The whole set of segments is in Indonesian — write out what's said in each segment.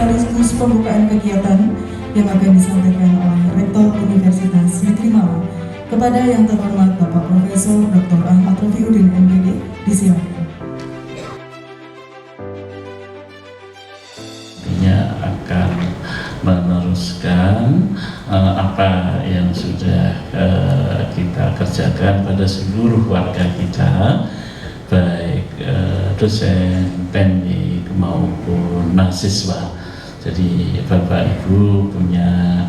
sekaligus pembukaan kegiatan yang akan disampaikan oleh Rektor Universitas Negeri Malang kepada yang terhormat Bapak Profesor Dr. Ahmad Rafiuddin MPD. Disilakan. Akan meneruskan apa yang sudah kita kerjakan pada seluruh warga kita, baik dosen, teknik maupun mahasiswa. Jadi Bapak Ibu punya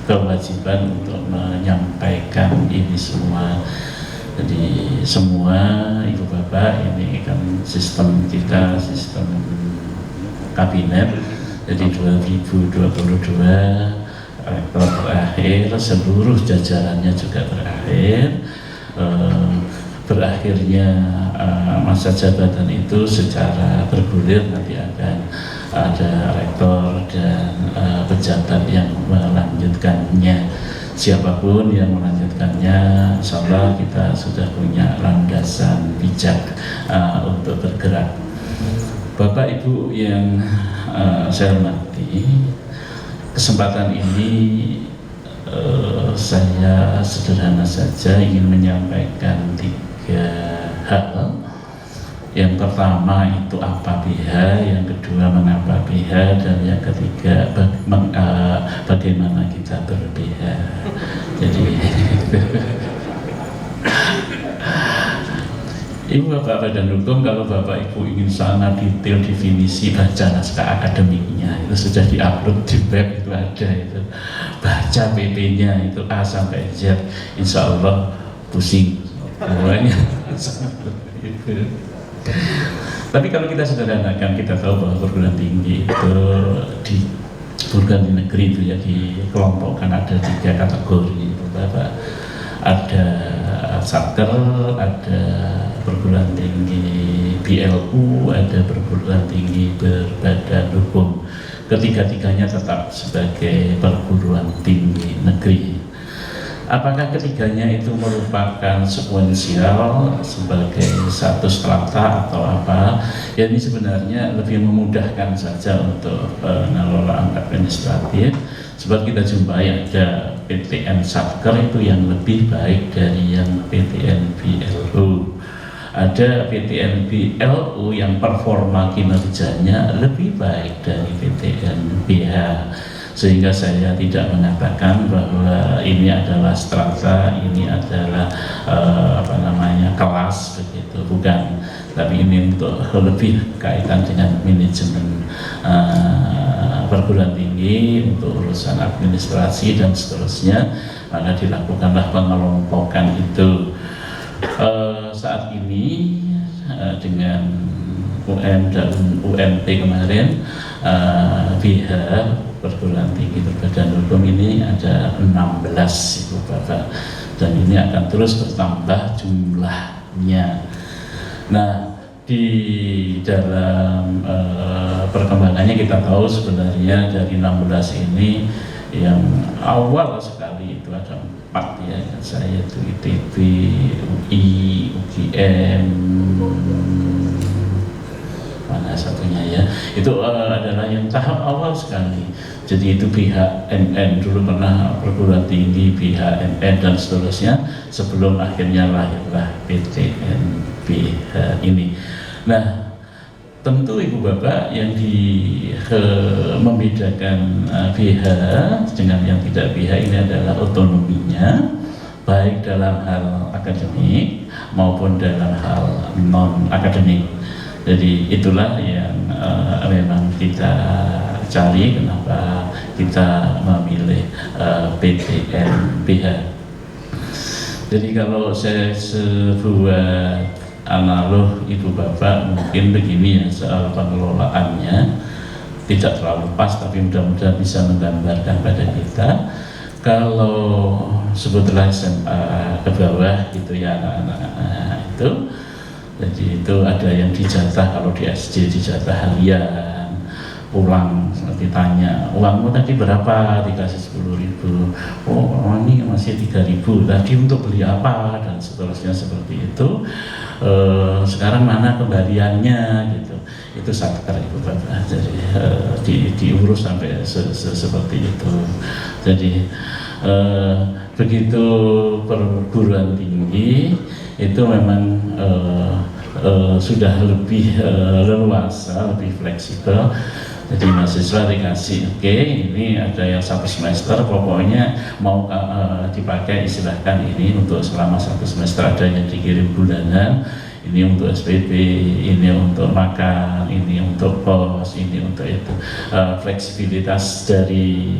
kewajiban untuk menyampaikan ini semua. Jadi semua Ibu Bapak, ini kan sistem kita, sistem kabinet. Jadi 2022 rektor berakhir, seluruh jajarannya juga berakhir. Berakhirnya masa jabatan itu secara bergulir, nanti akan ada rektor dan pejabat yang melanjutkannya. Siapapun yang melanjutkannya, insya Allah kita sudah punya landasan bijak untuk bergerak. Bapak Ibu yang saya hormati, kesempatan ini saya sederhana saja ingin menyampaikan 3 hal. Yang pertama itu apa BH, yang kedua mengapa BH, dan yang ketiga bagaimana kita ber-BH. Jadi Ibu Bapak Badan Hukum, kalau Bapak Ibu ingin sangat detail definisi baca naskah akademiknya, itu sudah diupload di web, itu ada itu. Baca PP-nya itu A sampai Z, insya Allah pusing semuanya. Tapi kalau kita sederhanakan, kita tahu bahwa perguruan tinggi itu di perguruan tinggi negeri itu ya dikelompokkan ada 3 kategori, Bapak. Ada satker, ada perguruan tinggi BLU, ada perguruan tinggi berbadan hukum. Ketiga-tiganya tetap sebagai perguruan tinggi negeri. Apakah ketiganya itu merupakan sekuensial sebagai satu strata atau apa? Ya, ini sebenarnya lebih memudahkan saja untuk pengelolaan administratif. Sebab kita jumpai ada PTN Satker itu yang lebih baik dari yang PTN BLU. Ada PTN BLU yang performa kinerjanya lebih baik dari PTN BH. Sehingga saya tidak mengatakan bahwa ini adalah strata, ini adalah kelas begitu, bukan. Tapi ini untuk lebih kaitan dengan manajemen perguruan tinggi, untuk urusan administrasi dan seterusnya, maka dilakukanlah pengelompokan itu. Saat ini dengan UN dan UMT kemarin, BH perguruan tinggi berbadan hukum ini ada 16 Ibu Bapak, dan ini akan terus bertambah jumlahnya. Nah, di dalam perkembangannya kita tahu sebenarnya dari 16 ini yang awal sekali itu ada 4 ya, saya itu ITB, UI, UGM, mana satunya ya, itu adalah yang tahap awal sekali. Jadi itu BHNN, dulu pernah perguruan tinggi BHNN dan seterusnya, sebelum akhirnya lahirlah PTNBH ini. Nah, tentu Ibu Bapak yang membedakan BH dengan yang tidak BH ini adalah otonominya, baik dalam hal akademik maupun dalam hal non akademik. Jadi itulah yang memang kita cari, kenapa kita memilih PTNBH. Jadi kalau saya sebuah analog Ibu Bapak, mungkin begini ya, soal pengelolaannya tidak terlalu pas, tapi mudah-mudahan bisa menggambarkan pada kita. Kalau sebutlah SMA ke bawah gitu ya anak-anak itu, jadi itu ada yang dijatah, kalau di SD dijatah harian, ulang, ditanya uangmu tadi berapa, dikasih 10.000, oh ini masih 3.000 tadi untuk beli apa, dan seterusnya seperti itu. Sekarang mana kembaliannya gitu, itu satker itu Bapak. Jadi diurus sampai seperti itu. Jadi begitu perguruan tinggi itu memang sudah lebih leluasa, lebih fleksibel. Jadi mahasiswa dikasih, oke, ini ada yang 1 semester, pokoknya mau dipakai silahkan ini untuk selama 1 semester, ada yang dikirim bulanan, ini untuk SPP, ini untuk makan, ini untuk kos, ini untuk itu. Fleksibilitas dari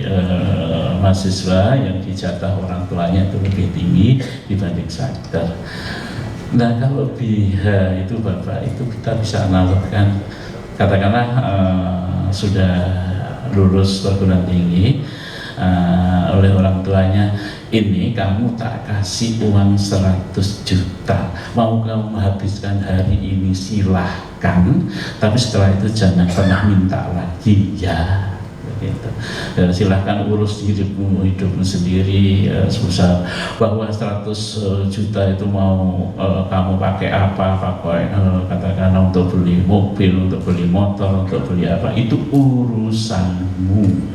mahasiswa yang dijatah orang tuanya itu lebih tinggi dibanding satker. Nah kalau BH itu Bapak, itu kita bisa analogkan, katakanlah sudah lulus perguruan tinggi, oleh orang tuanya, ini kamu tak kasih uang 100 juta, mau kamu habiskan hari ini silahkan, tapi setelah itu jangan pernah minta lagi ya. Gitu. Silahkan urus hidupmu sendiri, susah bahwa 100 juta itu mau kamu pakai apa, pakai katakanlah untuk beli mobil, untuk beli motor, untuk beli apa, itu urusanmu.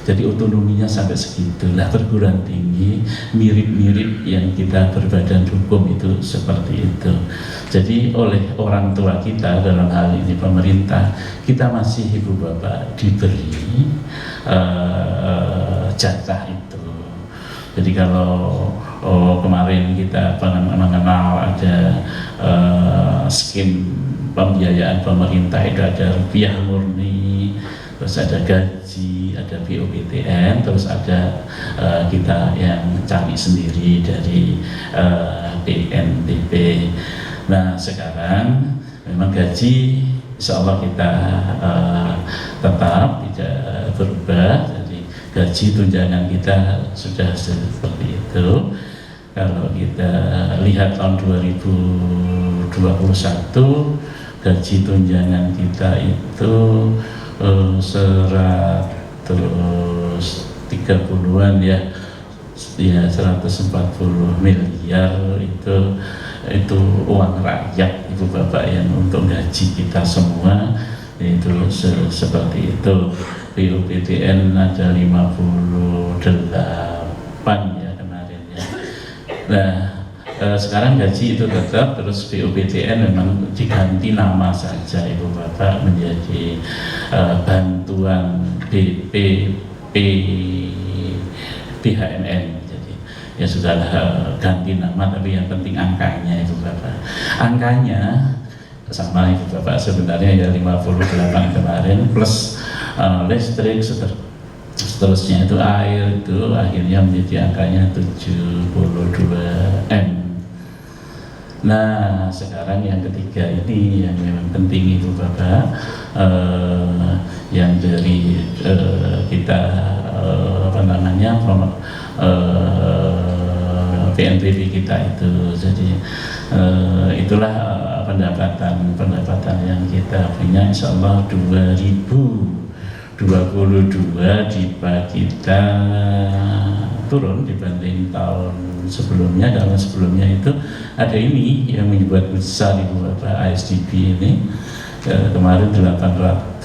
Jadi otonominya sampai segitu. Lah perguruan tinggi mirip-mirip yang kita berbadan hukum itu seperti itu. Jadi oleh orang tua kita, dalam hal ini pemerintah, kita masih ibu bapak diberi jatah itu. Jadi kalau kemarin kita mengenal ada skim pembiayaan pemerintah, itu ada rupiah murni, terus ada gaji, ada BOPTN, terus ada kita yang cari sendiri dari BNPB. Nah sekarang memang gaji insya Allah kita tetap tidak berubah, jadi gaji tunjangan kita sudah seperti itu. Kalau kita lihat tahun 2021 gaji tunjangan kita itu 130-an ya 140 miliar itu uang rakyat ibu bapak yang untuk gaji kita semua, itu seperti itu. BOPTN ada 58 ya kemarin ya. Nah sekarang gaji itu tetap, terus BOPTN memang diganti nama saja ibu bapak menjadi bantuan BHMN. Jadi ya sudahlah ganti nama, tapi yang penting angkanya ibu bapak. Angkanya sama ibu bapak sebenarnya ya 58 kemarin plus listrik seterusnya itu air, itu akhirnya menjadi angkanya 72 M. Nah sekarang yang ketiga ini yang memang penting ibu bapak, yang dari kita PNBP kita itu. Jadi itulah pendapatan yang kita punya. Insya Allah 2022 DIPA kita turun dibanding tahun sebelumnya. Kalau sebelumnya itu ada ini yang membuat besar ibu bapak, ASDB ini kemarin 880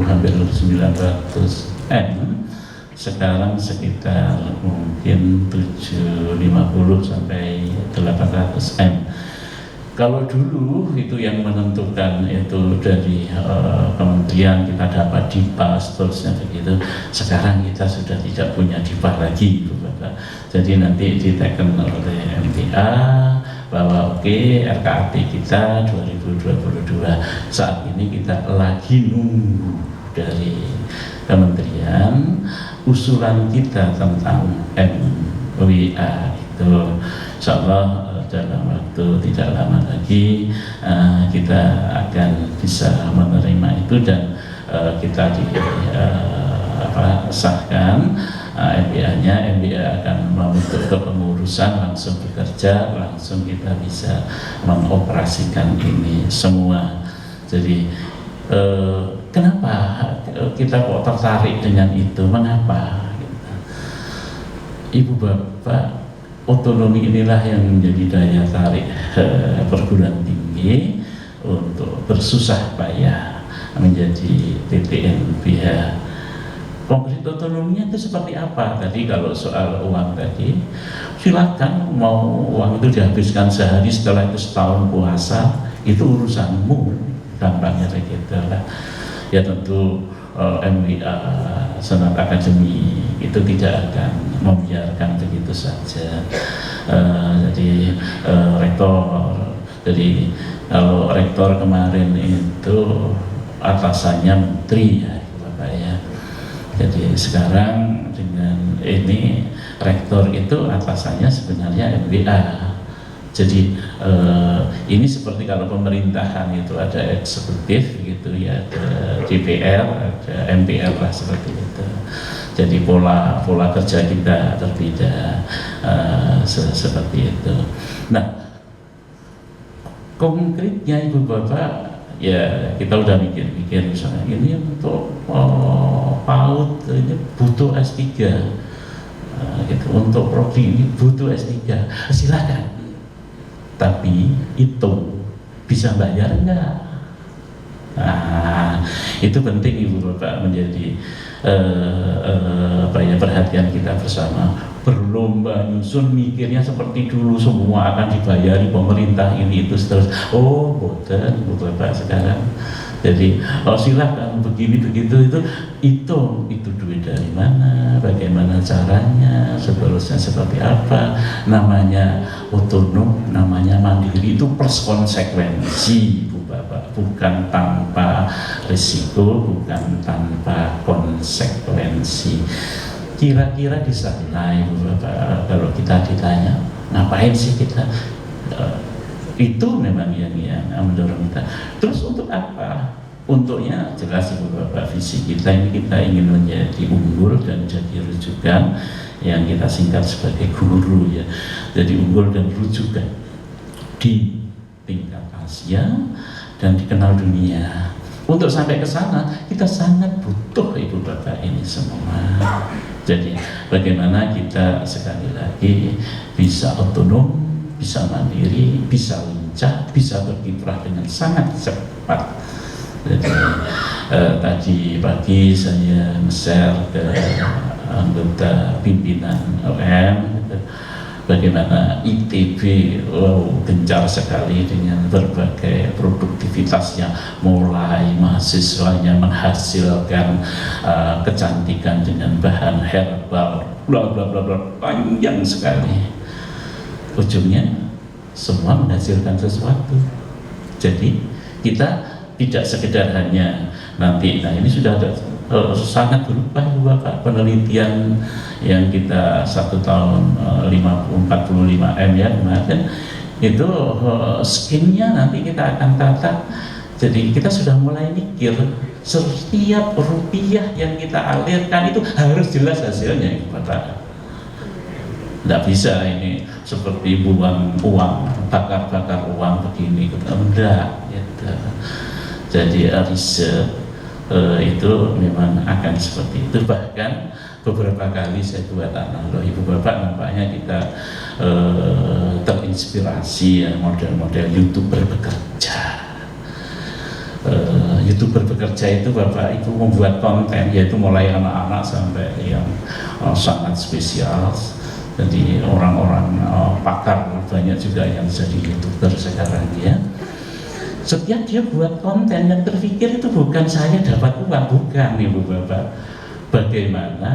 hampir 900 M, sekarang sekitar mungkin 750 sampai 800 M. Kalau dulu itu yang menentukan itu dari kementerian, kita dapat DIPA seterusnya begitu. Sekarang kita sudah tidak punya DIPA lagi ibu bapak. Jadi nanti diteken oleh MPA bahwa oke, RKAP kita 2022. Saat ini kita lagi nunggu dari kementerian usulan kita tentang MWA itu. Insya Allah dalam waktu tidak lama lagi kita akan bisa menerima itu, dan kita sahkan MBA-nya. MBA akan membentuk kepengurusan, langsung bekerja, langsung kita bisa mengoperasikan ini semua. Jadi Kenapa kita kok tertarik dengan itu? Mengapa? Ibu bapak, otonomi inilah yang menjadi daya tarik perguruan tinggi untuk bersusah payah menjadi PTNBH. Konkret otonominya itu seperti apa? Tadi kalau soal uang tadi, silakan mau uang itu dihabiskan sehari, setelah itu setahun puasa, itu urusanmu, gampangnya kayak gitu lah. Ya tentu MWA, Senat Akademi itu tidak akan membiarkan begitu saja. Jadi rektor, jadi kalau rektor kemarin itu atasannya menteri ya Bapak ya. Jadi sekarang dengan ini rektor itu atasannya sebenarnya MWA. Jadi ini seperti kalau pemerintahan itu ada eksekutif gitu ya, ada DPR, ada MPR lah seperti itu. Jadi pola kerja kita berbeda seperti itu. Nah, konkretnya Ibu Bapak ya kita udah mikir-mikir misalnya ini untuk PAUD ini butuh S3 gitu, untuk prodi ini butuh S3, silakan, tapi itu bisa bayar enggak? Nah, itu penting Ibu Bapak menjadi perhatian kita bersama. Berlomba nyusun mikirnya seperti dulu semua akan dibayari pemerintah ini itu terus. Oh, boten Ibu Bapak sekarang. Jadi silahkan begini begitu itu duit dari mana, bagaimana caranya, seterusnya seperti apa, namanya otonom, namanya mandiri, itu plus konsekuensi Ibu Bapak, bukan tanpa risiko, bukan tanpa konsekuensi. Kira-kira di sana Ibu Bapak, kalau kita ditanya ngapain sih kita, itu memang yang mendorong kita. Terus untuk apa? Untuknya jelas Ibu Bapak, visi kita ini kita ingin menjadi unggul dan jadi rujukan yang kita singkat sebagai guru ya. Jadi unggul dan rujukan di tingkat Asia dan dikenal dunia. Untuk sampai ke sana kita sangat butuh Ibu Bapak ini semua. Jadi bagaimana kita sekali lagi bisa otonom, bisa mandiri, bisa lincah, bisa berkiprah dengan sangat cepat. Jadi tadi pagi saya share ke anggota pimpinan OM bagaimana ITB gencar sekali dengan berbagai produktivitasnya, mulai mahasiswanya menghasilkan kecantikan dengan bahan herbal, bla bla bla bla, panjang sekali. Ujungnya semua menghasilkan sesuatu. Jadi kita tidak sekedar hanya nanti, nah ini sudah ada sangat berubah Bapak, penelitian yang kita 1 tahun 45 M ya kemarin itu skinnya nanti kita akan tata. Jadi kita sudah mulai mikir setiap rupiah yang kita alirkan itu harus jelas hasilnya Bapak. Tidak bisa ini seperti buang uang, bakar-bakar uang begini, enggak gitu. Jadi riset itu memang akan seperti itu. Bahkan beberapa kali saya buat analog, Ibu Bapak nampaknya kita terinspirasi ya, model-model YouTuber bekerja. YouTuber bekerja itu Bapak itu membuat konten, yaitu mulai anak-anak sampai yang sangat spesial. Jadi orang-orang pakar banyak juga yang jadi YouTuber sekarang ya. Setiap dia buat konten yang terpikir itu bukan saya dapat uang, bukan Ibu Bapak. Bagaimana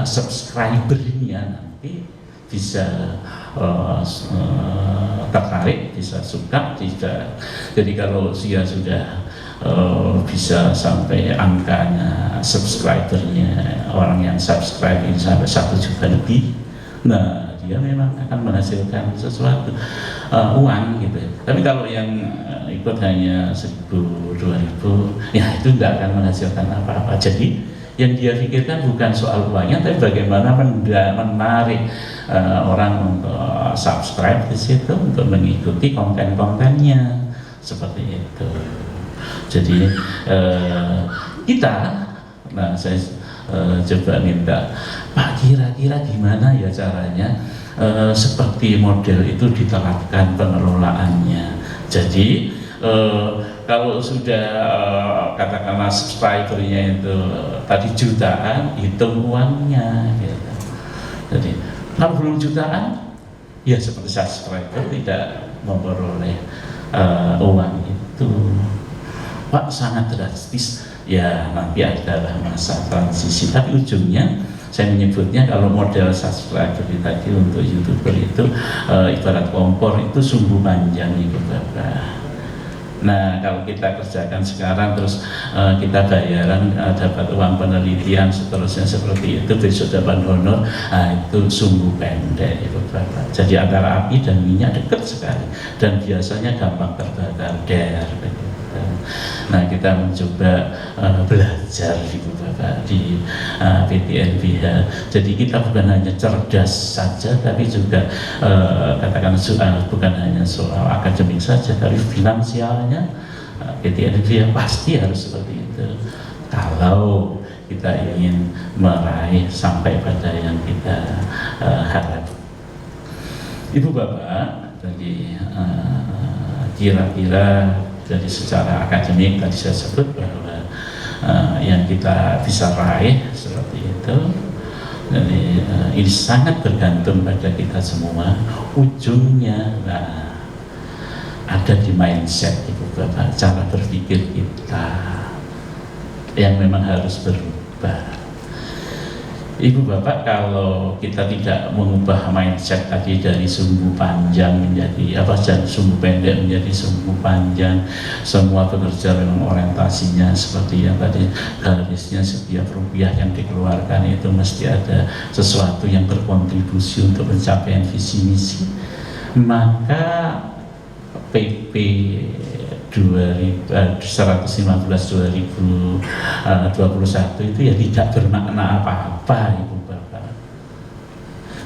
subscribernya nanti bisa tertarik, bisa suka, tidak. Jadi kalau dia sudah bisa sampai angkanya subscribernya, orang yang subscribe ini sampai 1 juta lebih, nah dia memang akan menghasilkan sesuatu uang gitu. Tapi kalau yang ikut hanya 1.000, 2.000, ya itu tidak akan menghasilkan apa-apa. Jadi yang dia pikirkan bukan soal uangnya, tapi bagaimana menarik orang untuk subscribe di situ, untuk mengikuti konten-kontennya seperti itu. Jadi kita, nah saya coba minta, Pak, kira-kira gimana ya caranya seperti model itu diterapkan pengelolaannya. Jadi kalau sudah katakanlah subscribernya itu tadi jutaan, hitung uangnya gitu. Jadi kalau belum jutaan, ya seperti subscriber tidak memperoleh uang itu. Pak, sangat drastis. Ya nanti adalah masa transisi, tapi ujungnya saya menyebutnya kalau model subscriber tadi untuk YouTuber itu ibarat kompor itu sumbu panjang itu Bapak. Nah kalau kita kerjakan sekarang terus kita bayaran dapat uang penelitian seterusnya seperti itu, besok dapat honor, itu sumbu pendek itu Bapak. Jadi antara api dan minyak dekat sekali dan biasanya gampang terbakar begitu. Nah kita mencoba belajar gitu Bapak di PTNBH. Jadi kita bukan hanya cerdas saja, tapi juga katakan bukan hanya soal akademik saja, tapi finansialnya PTNBH pasti harus seperti itu. Kalau kita ingin meraih sampai pada yang kita harap. Ibu Bapak, jadi kira-kira jadi secara akademik tadi saya sebut bahwa yang kita bisa raih seperti itu. Jadi ini sangat bergantung pada kita semua. Ujungnya ada di mindset Ibu Bapak, cara berpikir kita yang memang harus berubah. Ibu Bapak, kalau kita tidak mengubah mindset tadi dari sumbu panjang menjadi sumbu pendek menjadi sumbu panjang, semua bekerja memang orientasinya seperti yang tadi, garisnya setiap rupiah yang dikeluarkan itu mesti ada sesuatu yang berkontribusi untuk pencapaian visi misi, maka PP 115 2021 itu ya tidak bermakna apa-apa Ibu Bapak.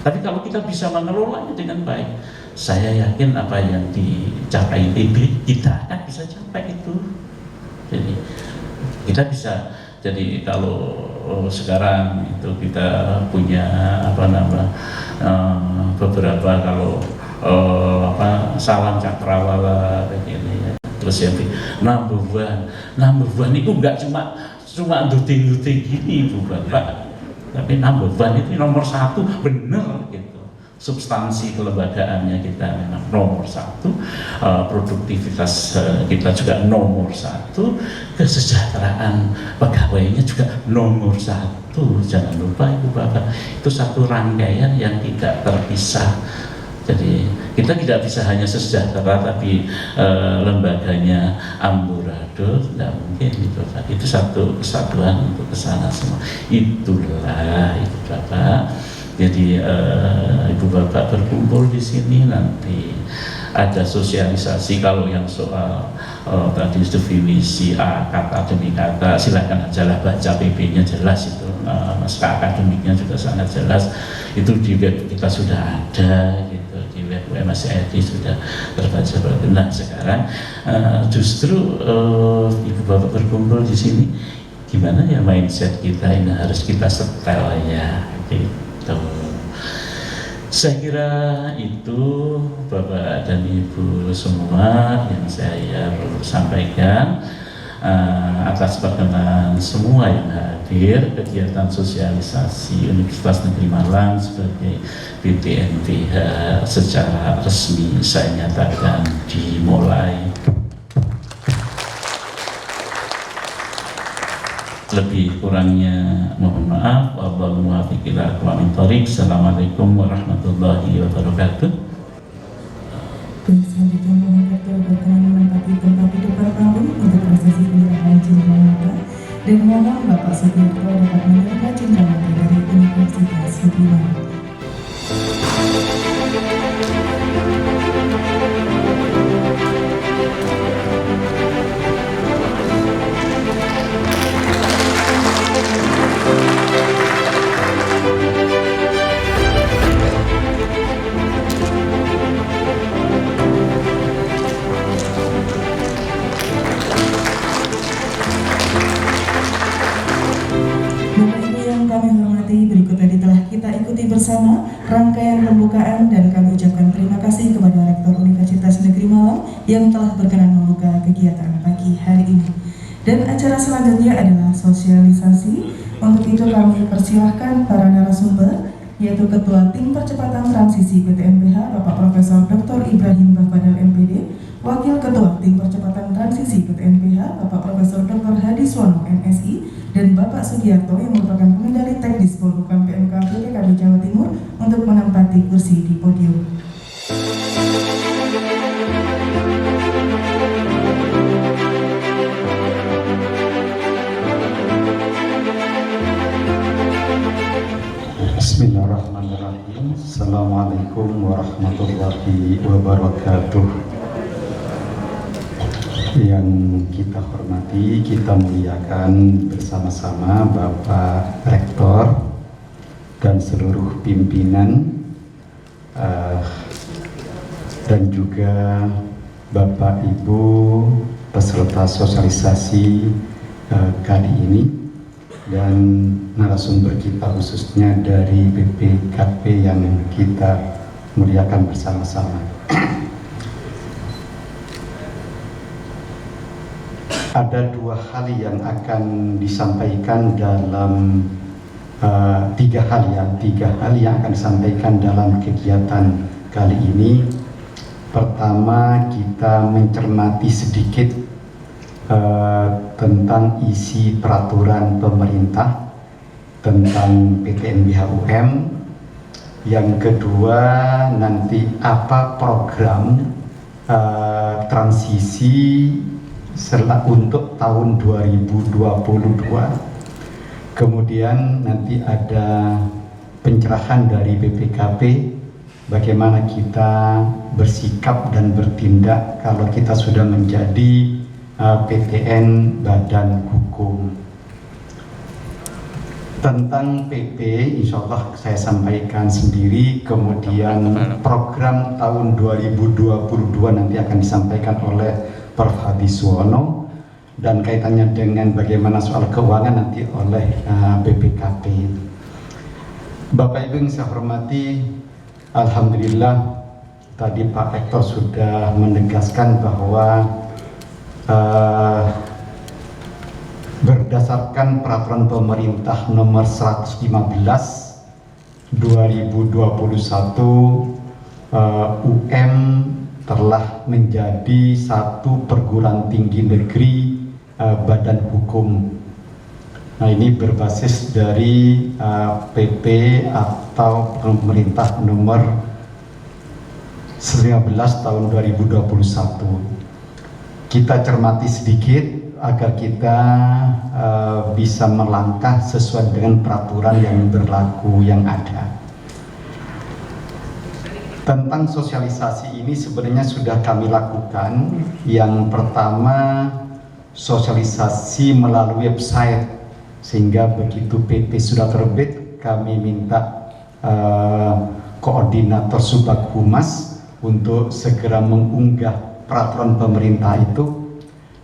Tapi kalau kita bisa mengelolanya dengan baik, saya yakin apa yang dicapai PB kita akan bisa capai itu. Jadi kita bisa, jadi kalau sekarang itu kita punya beberapa kalau salam cakrawala begini ya. Terus yang number one itu enggak cuma duting-duting gini Ibu Bapak, tapi number one itu nomor satu bener gitu. Substansi kelembagaannya kita memang nomor satu, produktivitas kita juga nomor satu, kesejahteraan pegawainya juga nomor satu. Jangan lupa Ibu Bapak, itu satu rangkaian yang tidak terpisah. Jadi kita tidak bisa hanya sejahtera tapi lembaganya amburadul, tidak mungkin Ibu Bapak. Itu satu kesatuan untuk kesana semua. Itulah Ibu Bapak. Jadi Ibu Bapak berkumpul di sini, nanti ada sosialisasi. Kalau yang soal tadi definisi kata demi kata, silakan aja baca PP-nya jelas itu, naskah akademiknya juga sangat jelas. Itu di web kita sudah ada gitu. UMSID sudah terbaca seperti. Nah sekarang justru Ibu Bapak berkumpul di sini, gimana ya mindset kita ini harus kita setel ya gitu. Saya kira itu Bapak dan Ibu semua yang saya perlu sampaikan. Atas perkenan semua yang hadir, kegiatan sosialisasi Universitas Negeri Malang sebagai PTNBH secara resmi saya nyatakan dimulai. Lebih kurangnya mohon maaf. Wallahul muwaffiq ila aqwamit thoriq. Assalamualaikum warahmatullahi wabarakatuh. Selanjutnya mohon rektor berkenan menempati tempat di depan panggung untuk prosesi penyerahan cendramata, dan mohon Bapak Sugiarto dapat menerima cendramata dari Universitas Negeri Malang. bersama rangkaian pembukaan dan kami ucapkan terima kasih kepada Rektor Universitas Negeri Malang yang telah berkenan membuka kegiatan pagi hari ini. Dan acara selanjutnya adalah sosialisasi. Untuk itu kami persilahkan para narasumber, yaitu Ketua Tim Percepatan Transisi PTNBH Bapak Profesor Dr. Ibrahim Bahpadal MPD, Wakil Ketua Tim Percepatan Transisi PTNBH Bapak Profesor Dr. Hadi Suwono MSI, dan Bapak Sugiarto yang merupakan pengendali teknis Polhukam PMK PPKB Jawa Timur untuk menempati kursi di podium. Bismillahirrahmanirrahim. Assalamualaikum warahmatullahi wabarakatuh. Yang kita hormati, kita muliakan bersama-sama Bapak Rektor dan seluruh pimpinan dan juga Bapak Ibu peserta sosialisasi kali ini, dan narasumber kita khususnya dari BPKP yang kita muliakan bersama-sama. Ada dua hal yang akan disampaikan dalam tiga hal yang akan disampaikan dalam kegiatan kali ini. Pertama, kita mencermati sedikit tentang isi peraturan pemerintah tentang PTNBH UM. Yang kedua, nanti apa program transisi untuk tahun 2022. Kemudian nanti ada pencerahan dari BPKP bagaimana kita bersikap dan bertindak kalau kita sudah menjadi PTN Badan Hukum. Tentang PP insya Allah saya sampaikan sendiri, kemudian program tahun 2022 nanti akan disampaikan oleh Prof. Hadi Suwono, dan kaitannya dengan bagaimana soal keuangan nanti oleh BPKP. Bapak Ibu yang saya hormati, alhamdulillah tadi Pak Rektor sudah menegaskan bahwa berdasarkan peraturan pemerintah nomor 115 2021 UM telah menjadi satu perguruan tinggi negeri badan hukum. Nah, ini berbasis dari PP atau pemerintah nomor 19 tahun 2021. Kita cermati sedikit agar kita bisa melangkah sesuai dengan peraturan yang berlaku yang ada. Tentang sosialisasi ini sebenarnya sudah kami lakukan. Yang pertama, sosialisasi melalui website, sehingga begitu PP sudah terbit kami minta koordinator Subag Humas untuk segera mengunggah peraturan pemerintah itu,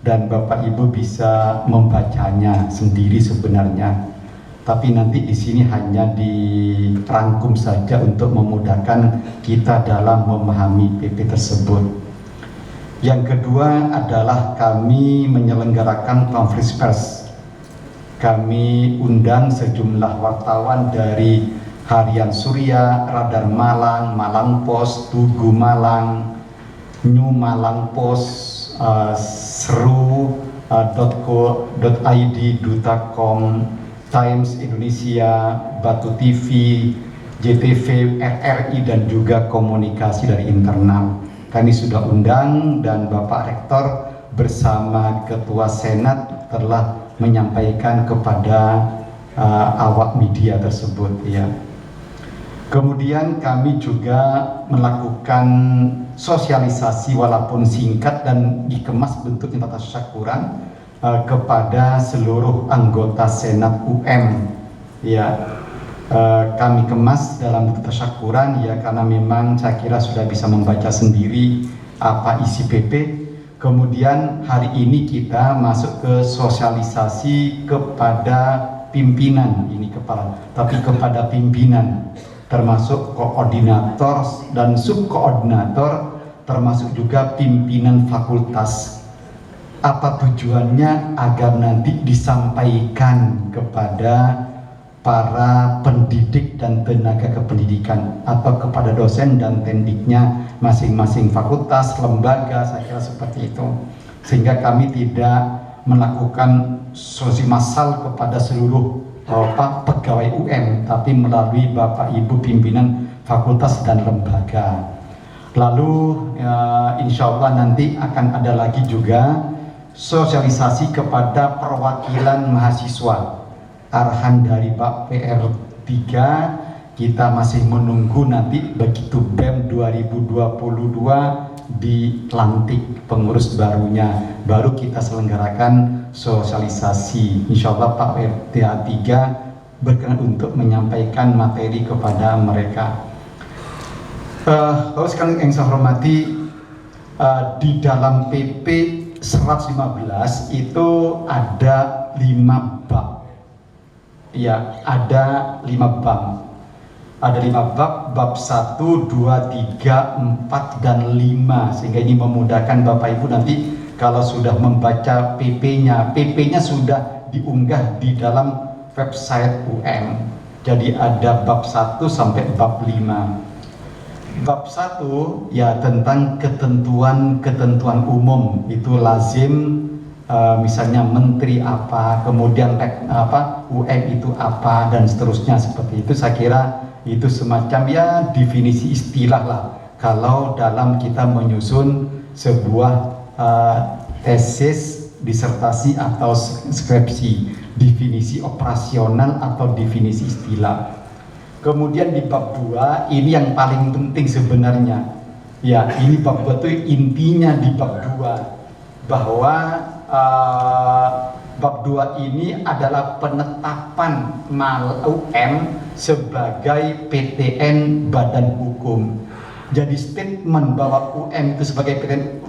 dan Bapak Ibu bisa membacanya sendiri sebenarnya. Tapi nanti di sini hanya dirangkum saja untuk memudahkan kita dalam memahami PP tersebut. Yang kedua adalah kami menyelenggarakan konferensi pers. Kami undang sejumlah wartawan dari Harian Surya, Radar Malang, Malang Post, Tugu Malang, New Malang Post, seru.co.id, Duta.com, Times Indonesia, Batu TV, JTV, RRI, dan juga komunikasi dari internal. Kami sudah undang, dan Bapak Rektor bersama Ketua Senat telah menyampaikan kepada awak media tersebut, ya. Kemudian kami juga melakukan sosialisasi walaupun singkat dan dikemas bentuknya tasyakuran kepada seluruh anggota Senat UM, ya. Kami kemas dalam bentuk tasyakuran, ya, karena memang saya kira sudah bisa membaca sendiri apa isi PP. Kemudian hari ini kita masuk ke sosialisasi kepada pimpinan, ini kepala, tapi kepada pimpinan. termasuk koordinator dan subkoordinator, termasuk juga pimpinan fakultas. Apa tujuannya? Agar nanti disampaikan kepada para pendidik dan tenaga kependidikan atau kepada dosen dan tendiknya masing-masing fakultas, lembaga, saya kira seperti itu. Sehingga kami tidak melakukan solusi massal kepada seluruh pegawai UM, tapi melalui Bapak Ibu pimpinan fakultas dan lembaga. Lalu insya Allah nanti akan ada lagi juga sosialisasi kepada perwakilan mahasiswa. Arahan dari Pak PR3, kita masih menunggu nanti begitu BEM 2022 dilantik pengurus barunya, baru kita selenggarakan sosialisasi. Insya Allah Pak PR3 berkenan untuk menyampaikan materi kepada mereka. Lalu sekarang yang saya hormati, di dalam PP 115 itu ada 5 bab. Ya, ada 5 bab. Ada 5 bab, bab 1, 2, 3, 4, dan 5. Sehingga ini memudahkan Bapak Ibu nanti kalau sudah membaca PP-nya. PP-nya sudah diunggah di dalam website UM. Jadi ada bab 1 sampai bab 5. Bab 1 ya tentang ketentuan umum, itu lazim. Misalnya menteri apa, kemudian UM itu apa, dan seterusnya seperti itu. Saya kira itu semacam ya definisi istilah lah kalau dalam kita menyusun sebuah tesis, disertasi atau skripsi, definisi operasional atau definisi istilah. Kemudian di bab 2 ini yang paling penting sebenarnya. Ya, ini bab 2 itu intinya di bab 2 bahwa bab 2 ini adalah penetapan UM sebagai PTN badan hukum. Jadi statement bahwa UM itu sebagai PTN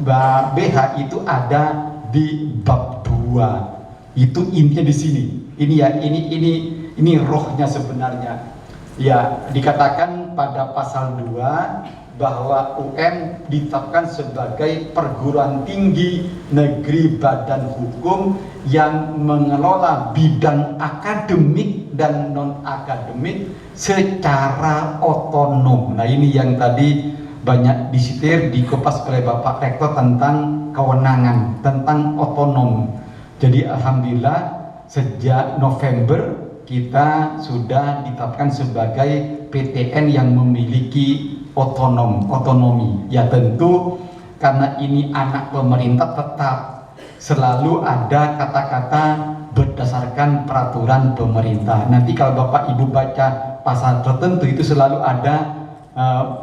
BH itu ada di bab 2. Itu intinya di sini. Ini ya, ini rohnya sebenarnya. Ya, dikatakan pada pasal 2 bahwa UM ditetapkan sebagai perguruan tinggi negeri badan hukum yang mengelola bidang akademik dan non-akademik secara otonom. Nah, ini yang tadi banyak disitir, dikupas oleh Bapak Rektor tentang kewenangan, tentang otonom. Jadi alhamdulillah sejak November kita sudah ditetapkan sebagai PTN yang memiliki otonomi. Ya tentu karena ini anak pemerintah tetap selalu ada kata-kata berdasarkan peraturan pemerintah. Nanti kalau Bapak Ibu baca pasal tertentu itu selalu ada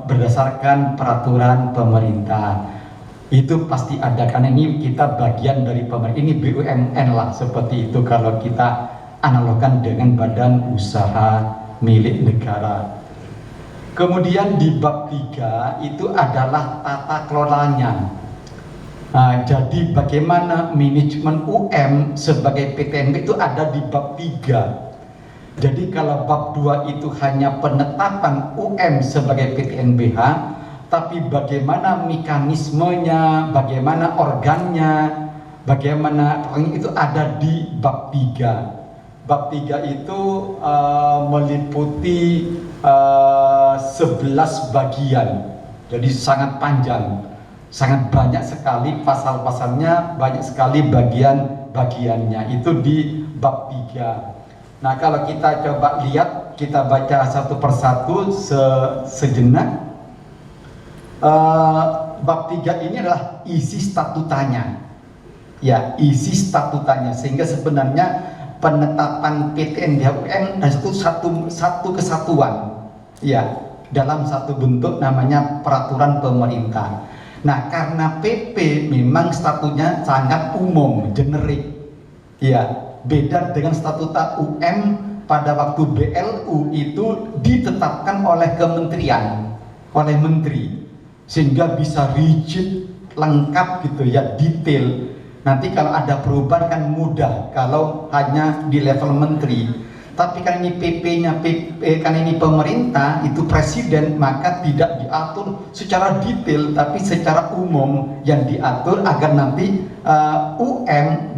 berdasarkan peraturan pemerintah. Itu pasti ada, karena ini kita bagian dari pemerintah. Ini BUMN lah seperti itu kalau kita analogkan dengan badan usaha milik negara. Kemudian di bab 3 itu adalah tata kelolanya. Nah, jadi bagaimana manajemen UM sebagai PTNB itu ada di bab 3. Jadi kalau bab 2 itu hanya penetapan UM sebagai PTNBH, tapi bagaimana mekanismenya, bagaimana organnya, bagaimana itu ada di bab 3. Bab 3 itu meliputi 11 bagian, jadi sangat panjang, sangat banyak sekali pasal-pasalnya, banyak sekali bagian-bagiannya, itu di bab 3. Nah, kalau kita coba lihat, kita baca satu persatu sejenak. Bab 3 ini adalah isi statutanya. Ya, isi statutanya, sehingga sebenarnya penetapan PTN BUM dan satu kesatuan, ya, dalam satu bentuk namanya peraturan pemerintah. Nah, karena PP memang statunya sangat umum, generik, ya, beda dengan statuta UM pada waktu BLU itu ditetapkan oleh kementerian, oleh menteri, sehingga bisa rigid, lengkap gitu ya, detail. Nanti kalau ada perubahan kan mudah kalau hanya di level menteri. Tapi karena ini PP-nya, karena ini pemerintah, itu presiden, maka tidak diatur secara detail, tapi secara umum yang diatur agar nanti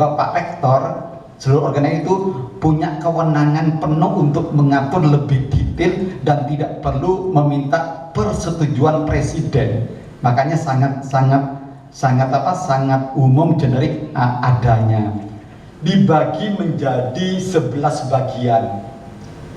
Bapak Rektor, seluruh organ itu punya kewenangan penuh untuk mengatur lebih detail dan tidak perlu meminta persetujuan presiden. Makanya sangat umum, generik adanya. Dibagi menjadi 11 bagian.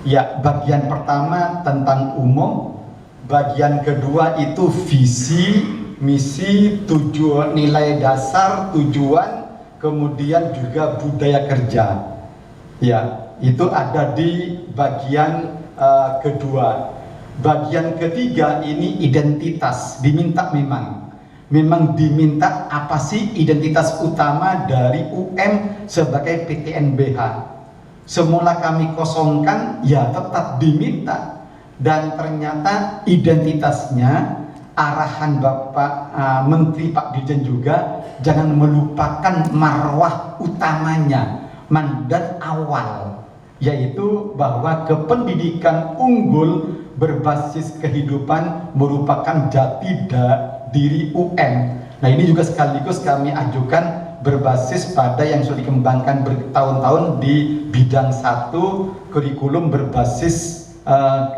Ya, bagian pertama tentang umum, bagian kedua itu visi, misi, tujuan, nilai dasar, tujuan, kemudian juga budaya kerja. Ya, itu ada di bagian kedua. Bagian ketiga ini identitas, diminta memang diminta apa sih identitas utama dari UM sebagai PTNBH. Semula kami kosongkan, ya tetap diminta, dan ternyata identitasnya arahan Bapak Menteri Pak Dirjen juga jangan melupakan marwah utamanya, mandat awal, yaitu bahwa kependidikan unggul berbasis kehidupan merupakan jati diri UM. Nah, ini juga sekaligus kami ajukan berbasis pada yang sudah dikembangkan bertahun-tahun di bidang 1 kurikulum berbasis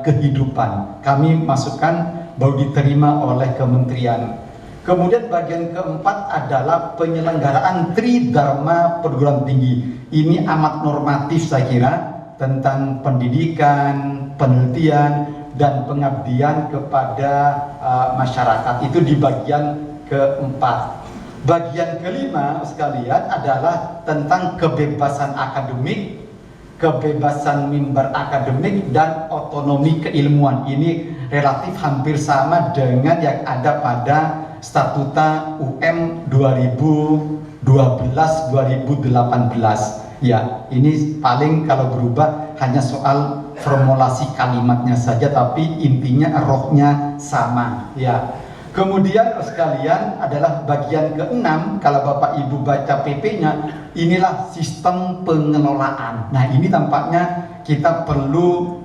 kehidupan. Kami masukkan baru diterima oleh kementerian. Kemudian bagian keempat adalah penyelenggaraan Tridharma perguruan tinggi. Ini amat normatif saya kira, tentang pendidikan, penelitian, dan pengabdian kepada masyarakat. Itu di bagian keempat. Bagian kelima sekalian adalah tentang kebebasan akademik, kebebasan mimbar akademik, dan otonomi keilmuan. Ini relatif hampir sama dengan yang ada pada Statuta UM 2012-2018. Ya, ini paling kalau berubah hanya soal formulasi kalimatnya saja, tapi intinya rohnya sama. Ya. Kemudian sekalian adalah bagian ke-6, kalau Bapak Ibu baca PP-nya, inilah sistem pengelolaan. Nah, ini tampaknya kita perlu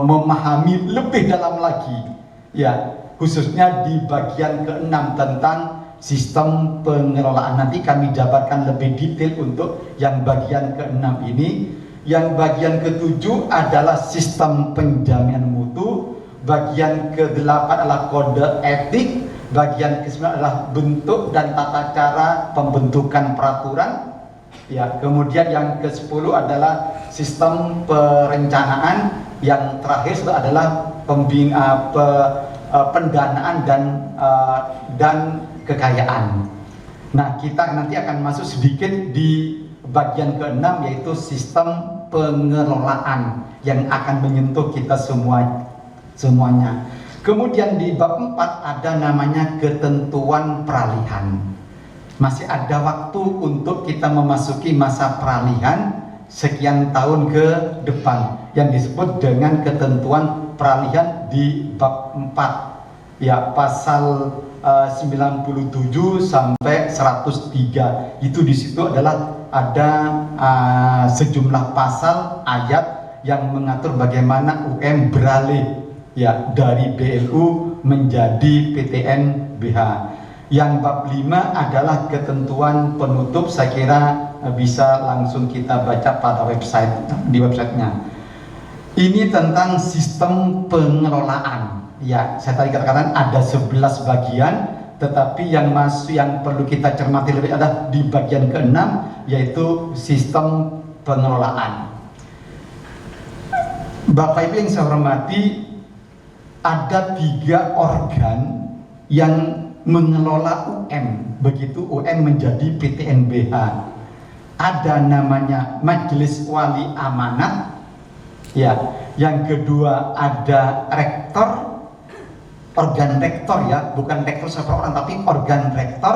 memahami lebih dalam lagi. Ya, khususnya di bagian ke-6 tentang sistem pengelolaan. Nanti kami jabarkan lebih detail untuk yang bagian ke-6 ini. Yang bagian ke-7 adalah sistem penjaminan mutu, bagian ke-8 adalah kode etik, bagian ke-9 adalah bentuk dan tata cara pembentukan peraturan. Ya, kemudian yang ke-10 adalah sistem perencanaan, yang terakhir adalah pendanaan dan kekayaan. Nah, kita nanti akan masuk sedikit di bagian ke-6, yaitu sistem pengelolaan yang akan menyentuh kita semuanya. Kemudian di bab 4 ada namanya ketentuan peralihan. Masih ada waktu untuk kita memasuki masa peralihan sekian tahun ke depan, yang disebut dengan ketentuan peralihan di bab 4. Ya, pasal 97 sampai 103. Itu di situ adalah ada sejumlah pasal ayat yang mengatur bagaimana UM beralih ya dari BLU menjadi PTNBH. Yang bab 5 adalah ketentuan penutup, saya kira bisa langsung kita baca pada di websitenya. Ini tentang sistem pengelolaan. Ya, saya tadi katakan ada 11 bagian, tetapi yang perlu kita cermati lebih adalah di bagian ke-6, yaitu sistem pengelolaan. Bapak Ibu yang saya hormati, ada 3 organ yang mengelola UM begitu UM menjadi PTNBH. Ada namanya Majelis Wali Amanat, ya. Yang kedua ada rektor, organ rektor ya, bukan rektor seperti orang, tapi organ rektor.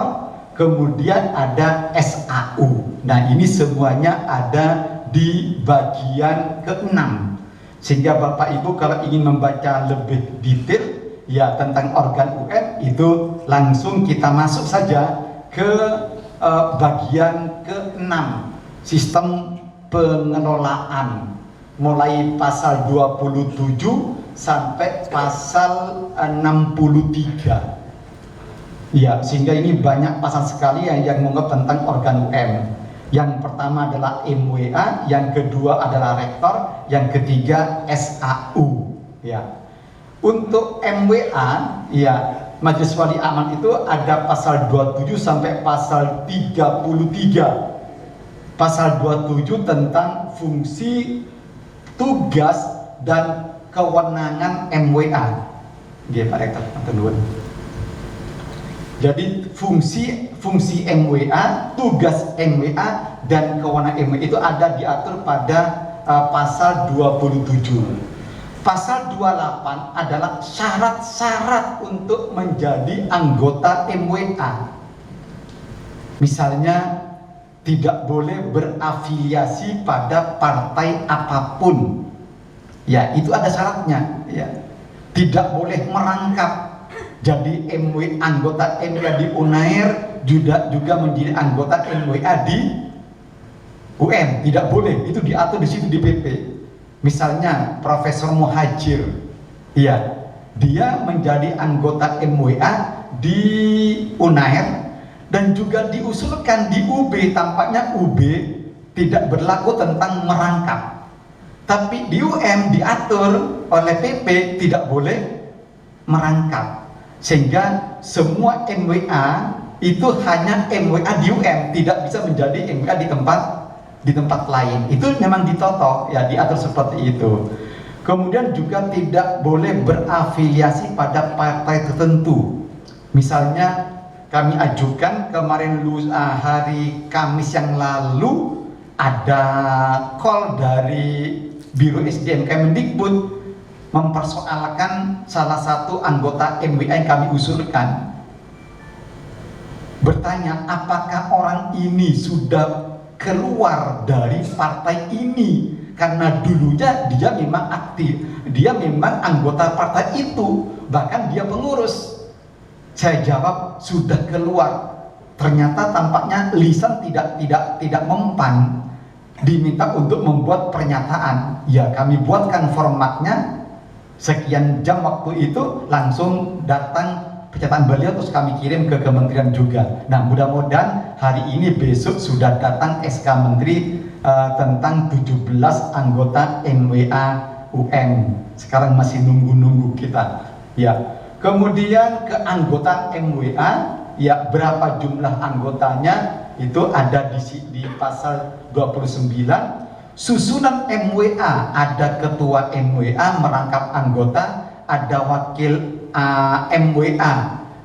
Kemudian ada SAU. Nah, ini semuanya ada di bagian ke-6. Sehingga Bapak Ibu kalau ingin membaca lebih detail ya tentang organ UM, itu langsung kita masuk saja ke bagian ke-6, sistem pengelolaan. mulai pasal 27 sampai pasal 63. Ya, sehingga ini banyak pasal sekali yang mengungkap tentang organ UM. Yang pertama adalah MWA, yang kedua adalah rektor, yang ketiga SAU. Ya, untuk MWA, ya Majelis Wali Aman itu ada pasal 27 sampai pasal 33. Pasal 27 tentang fungsi, tugas, dan kewenangan MWA. Oke, Pak Rektor, nuwun. Jadi fungsi MWA, tugas MWA, dan kewenangan MWA itu ada diatur pada pasal 27. Pasal 28 adalah syarat-syarat untuk menjadi anggota MWA. Misalnya, tidak boleh berafiliasi pada partai apapun. Ya, itu ada syaratnya. Ya. Tidak boleh merangkap. Jadi anggota MWA di UNAIR juga menjadi anggota MWA di UM. Tidak boleh. Itu diatur di situ di PP. Misalnya Profesor Muhajir, ya, dia menjadi anggota MWA di UNAIR dan juga diusulkan di UB. Tampaknya UB tidak berlaku tentang merangkap, tapi di UM diatur oleh PP tidak boleh merangkap, sehingga semua MWA itu hanya MWA di UM, tidak bisa menjadi MWA di tempat lain. Itu memang ditoto, ya, diatur seperti itu. Kemudian juga tidak boleh berafiliasi pada partai tertentu. Misalnya kami ajukan kemarin hari Kamis yang lalu ada call dari Biro SDM Kemendikbud mempersoalkan salah satu anggota MWA yang kami usulkan, bertanya apakah orang ini sudah keluar dari partai ini, karena dulunya dia memang aktif, dia memang anggota partai itu, bahkan dia pengurus. Saya jawab sudah keluar. Ternyata tampaknya lisan tidak mempan, diminta untuk membuat pernyataan. Ya, kami buatkan formatnya. Sekian jam waktu itu langsung datang pernyataan beliau, terus kami kirim ke kementerian juga. Nah, mudah-mudahan hari ini besok sudah datang SK Menteri tentang 17 anggota MWA UM. Sekarang masih nunggu kita. Ya. Kemudian keanggotaan MWA, ya, berapa jumlah anggotanya itu ada di pasal 29. Susunan MWA, ada ketua MWA merangkap anggota, ada wakil MWA,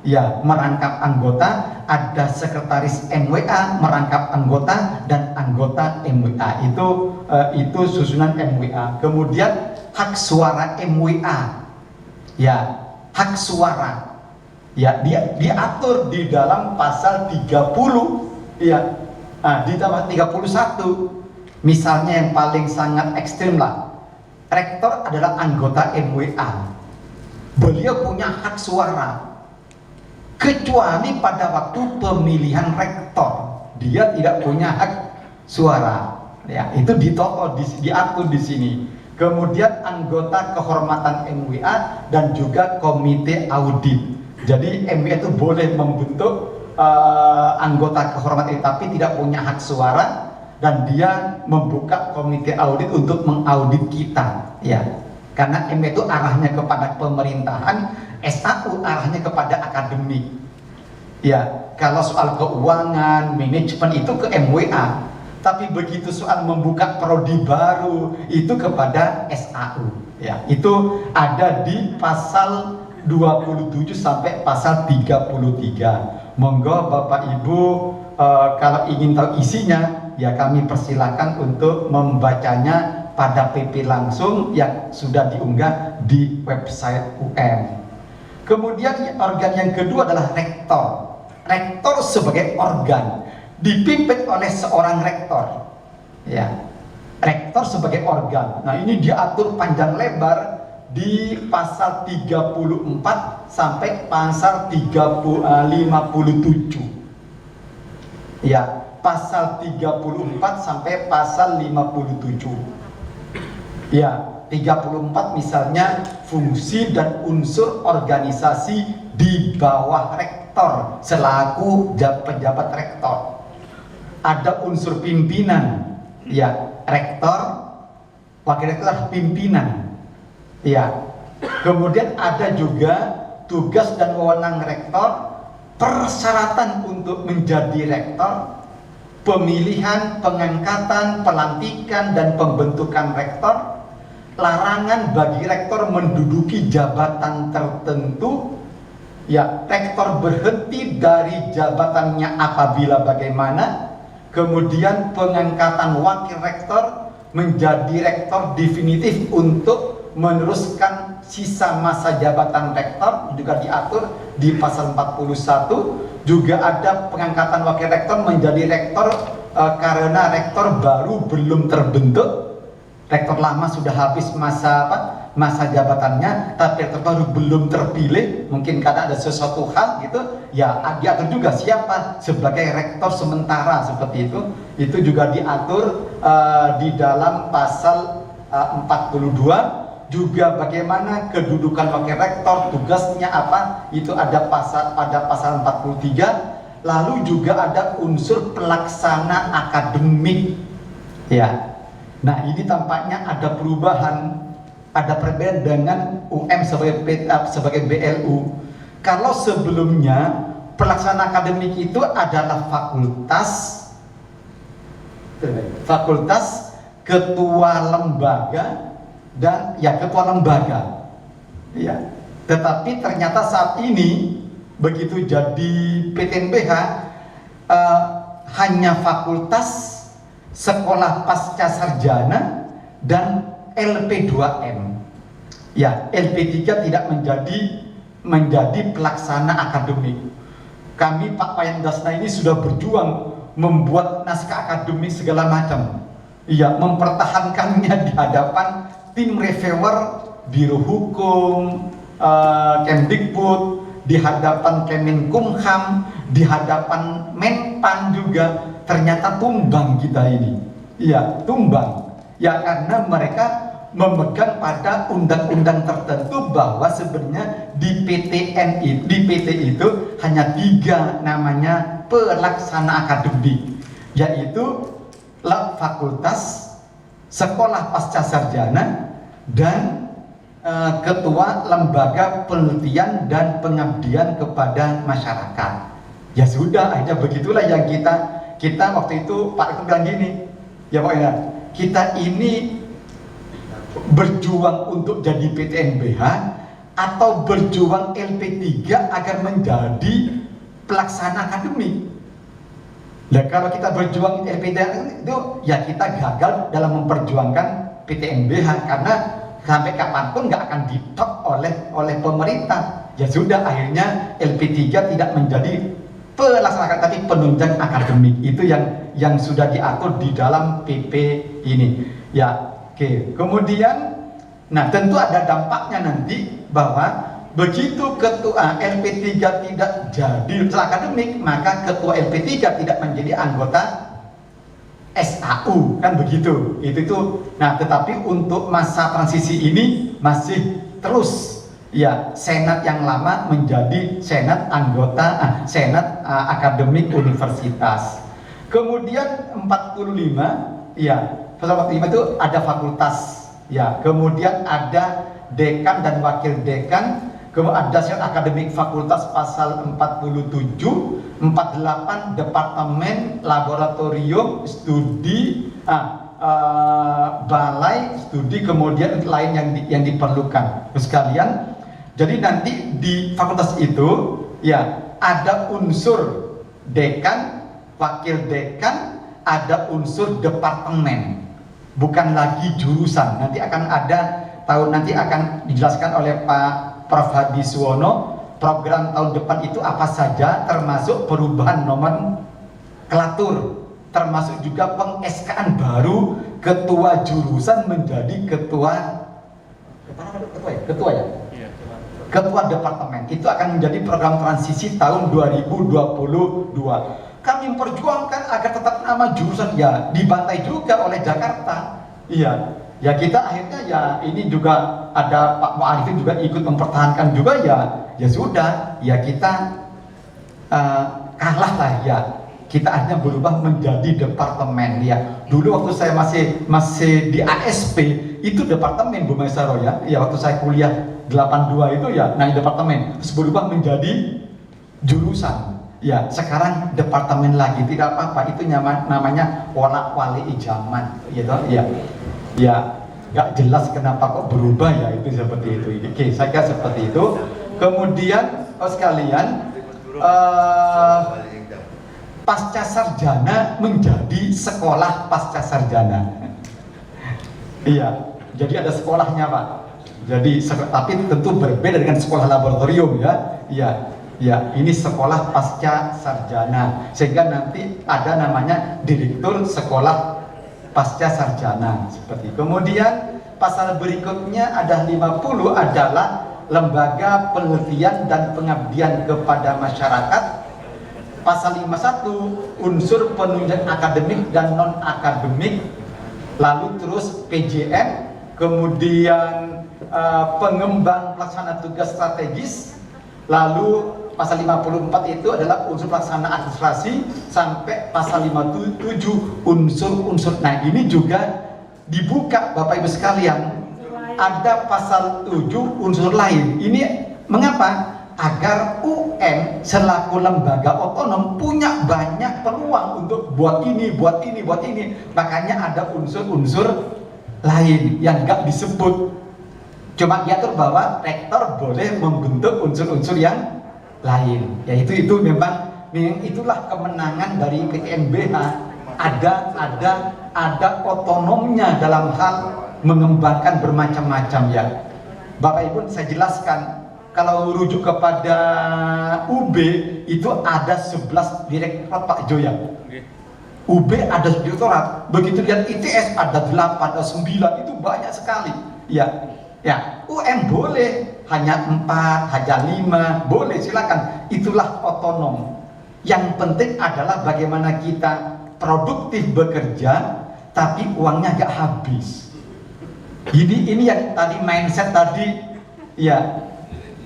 ya, merangkap anggota, ada sekretaris MWA merangkap anggota, dan anggota MWA. Itu susunan MWA. Kemudian hak suara MWA, ya, hak suara, ya, diatur di dalam pasal 30, ya, di tambah 31. Misalnya yang paling sangat ekstrim lah, rektor adalah anggota MWA, beliau punya hak suara, kecuali pada waktu pemilihan rektor dia tidak punya hak suara. Ya, itu diatur di sini. Kemudian anggota kehormatan MWA dan juga komite audit. Jadi MWA itu boleh membentuk anggota kehormatan tapi tidak punya hak suara, dan dia membuka komite audit untuk mengaudit kita, ya. Karena MWA itu arahnya kepada pemerintahan, SAU arahnya kepada akademik. Ya, kalau soal keuangan, manajemen itu ke MWA. Tapi begitu soal membuka prodi baru itu kepada SAU. Ya, itu ada di pasal 27 sampai pasal 33. Monggo Bapak Ibu kalau ingin tahu isinya, ya kami persilakan untuk membacanya pada PP langsung yang sudah diunggah di website UM. Kemudian organ yang kedua adalah rektor. Rektor sebagai organ dipimpin oleh seorang rektor. Ya, rektor sebagai organ. Nah, ini diatur panjang lebar di pasal 34 sampai pasal 57. Ya, pasal 34 sampai pasal 57. Ya, 34 misalnya fungsi dan unsur organisasi di bawah rektor selaku pejabat rektor. Ada unsur pimpinan, ya, rektor, wakil rektor, pimpinan. Ya. Kemudian ada juga tugas dan wewenang rektor, persyaratan untuk menjadi rektor, pemilihan, pengangkatan, pelantikan dan pembentukan rektor, larangan bagi rektor menduduki jabatan tertentu, ya, rektor berhenti dari jabatannya apabila bagaimana, kemudian pengangkatan wakil rektor menjadi rektor definitif untuk meneruskan sisa masa jabatan rektor juga diatur di pasal 41. Juga ada pengangkatan wakil rektor menjadi rektor karena rektor baru belum terbentuk. Rektor lama sudah habis masa jabatannya, tapi rektor baru belum terpilih, mungkin karena ada sesuatu hal gitu, ya diatur juga siapa sebagai rektor sementara seperti itu. Itu juga diatur di dalam pasal 42. Juga bagaimana kedudukan wakil rektor, tugasnya apa, itu ada pasal 43. Lalu juga ada unsur pelaksana akademik, ya. Nah, ini tampaknya ada perubahan, ada perbedaan dengan UM sebagai BLU. Kalau sebelumnya pelaksana akademik itu adalah fakultas, ketua lembaga dan ya ketua lembaga. Ya. Tetapi ternyata saat ini begitu jadi PTNBH hanya fakultas, sekolah pasca sarjana dan LP2M. Ya, LP3 tidak menjadi pelaksana akademik. Kami Pak Wayan Dasna ini sudah berjuang membuat naskah akademik segala macam. Iya, mempertahankannya di hadapan tim reviewer Biro Hukum, Kemdikbud, di hadapan Kemenkumham, di hadapan Menpan juga. Ternyata tumbang kita ini. Iya, tumbang. Ya, karena mereka memegang pada undang-undang tertentu bahwa sebenarnya di PT itu hanya 3 namanya pelaksana akademik, yaitu fakultas, sekolah pasca sarjana, dan ketua lembaga penelitian dan pengabdian kepada masyarakat. Ya sudah, aja begitulah yang kita waktu itu Pak Rektor bilang gini, ya Pak ya, kita ini berjuang untuk jadi PTNBH atau berjuang LP3 agar menjadi pelaksana akademik. Nah, kalau kita berjuang LP3 itu ya kita gagal dalam memperjuangkan PTNBH karena sampai kapanpun nggak akan ditop oleh pemerintah. Ya sudah, akhirnya LP3 tidak menjadi pelaksana tapi penunjang akademik. Itu yang sudah diatur di dalam PP ini. Ya, oke. Kemudian, nah tentu ada dampaknya nanti bahwa begitu ketua LP3 tidak jadi akademik, maka ketua LP3 tidak menjadi anggota SAU, kan begitu. Itu. Nah, tetapi untuk masa transisi ini masih terus. Ya, senat yang lama menjadi senat anggota senat akademik universitas. Kemudian 45, ya, pasal 45 itu ada fakultas, ya. Kemudian ada dekan dan wakil dekan. Kemudian ada senat akademik fakultas pasal 47, 48 departemen, laboratorium, studi, balai studi, kemudian lain yang diperlukan. Terus sekalian, jadi nanti di fakultas itu ya ada unsur dekan, wakil dekan, ada unsur departemen, bukan lagi jurusan. Nanti akan dijelaskan oleh Pak Prof. Hadi Suwono program tahun depan itu apa saja, termasuk perubahan nomenklatur, termasuk juga peng-SK-an baru ketua jurusan menjadi ketua departemen. Itu akan menjadi program transisi tahun 2022. Kami memperjuangkan agar tetap nama jurusan, ya dibantai juga oleh Jakarta. Iya, Ya kita akhirnya ya ini juga ada Pak Mu'arifin juga ikut mempertahankan juga ya sudah ya kita kalah lah ya, kita akhirnya berubah menjadi departemen ya. Dulu waktu saya masih di ASP itu departemen Bu Maisaro ya waktu saya kuliah 82 itu ya naik departemen, terus berubah menjadi jurusan ya, sekarang departemen lagi, tidak apa-apa, itu namanya wala-wali zaman gitu ya nggak jelas kenapa kok berubah ya, itu seperti itu. Oke, saya kira seperti itu. Kemudian sekalian pasca sarjana menjadi sekolah pasca sarjana. Iya, jadi ada sekolahnya Pak. Jadi tapi tentu berbeda dengan sekolah laboratorium ya. Ya, ini sekolah pasca sarjana, sehingga nanti ada namanya direktur sekolah pasca sarjana seperti. Kemudian pasal berikutnya ada 50 adalah lembaga penelitian dan pengabdian kepada masyarakat. Pasal 51 unsur penunjang akademik dan non akademik, lalu terus PJN, kemudian pengembang pelaksana tugas strategis, lalu pasal 54 itu adalah unsur pelaksana administrasi, sampai pasal 57 unsur-unsur. Nah ini juga dibuka Bapak Ibu sekalian, ada pasal 7 unsur lain. Ini mengapa? Agar UN selaku lembaga otonom punya banyak peluang untuk buat ini. Makanya ada unsur-unsur lain yang nggak disebut. Cuma diatur bahwa rektor boleh membentuk unsur-unsur yang lain. Yaitu memang itulah kemenangan dari PTNBH. Ada otonomnya dalam hal mengembangkan bermacam-macam ya. Bapak Ibu saya jelaskan, kalau rujuk kepada UB itu ada 11 direktorat Pak Joya. UB ada direktorat, begitu lihat ITS ada 8, ada 9, itu banyak sekali. Ya, UM boleh hanya 4, hanya 5, boleh silakan. Itulah otonom. Yang penting adalah bagaimana kita produktif bekerja, tapi uangnya gak habis. Ini yang tadi mindset tadi, ya.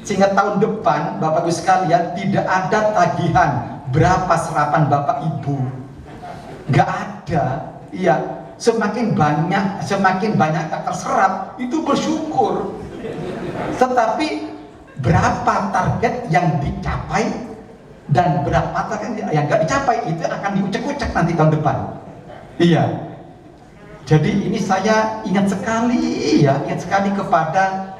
Sehingga tahun depan Bapak Ibu sekalian tidak ada tagihan berapa serapan Bapak Ibu, nggak ada. Iya, semakin banyak yang terserap itu bersyukur. Tetapi berapa target yang dicapai dan berapa target yang nggak dicapai itu akan diucek-ucek nanti tahun depan. Iya. Jadi ini saya ingat sekali kepada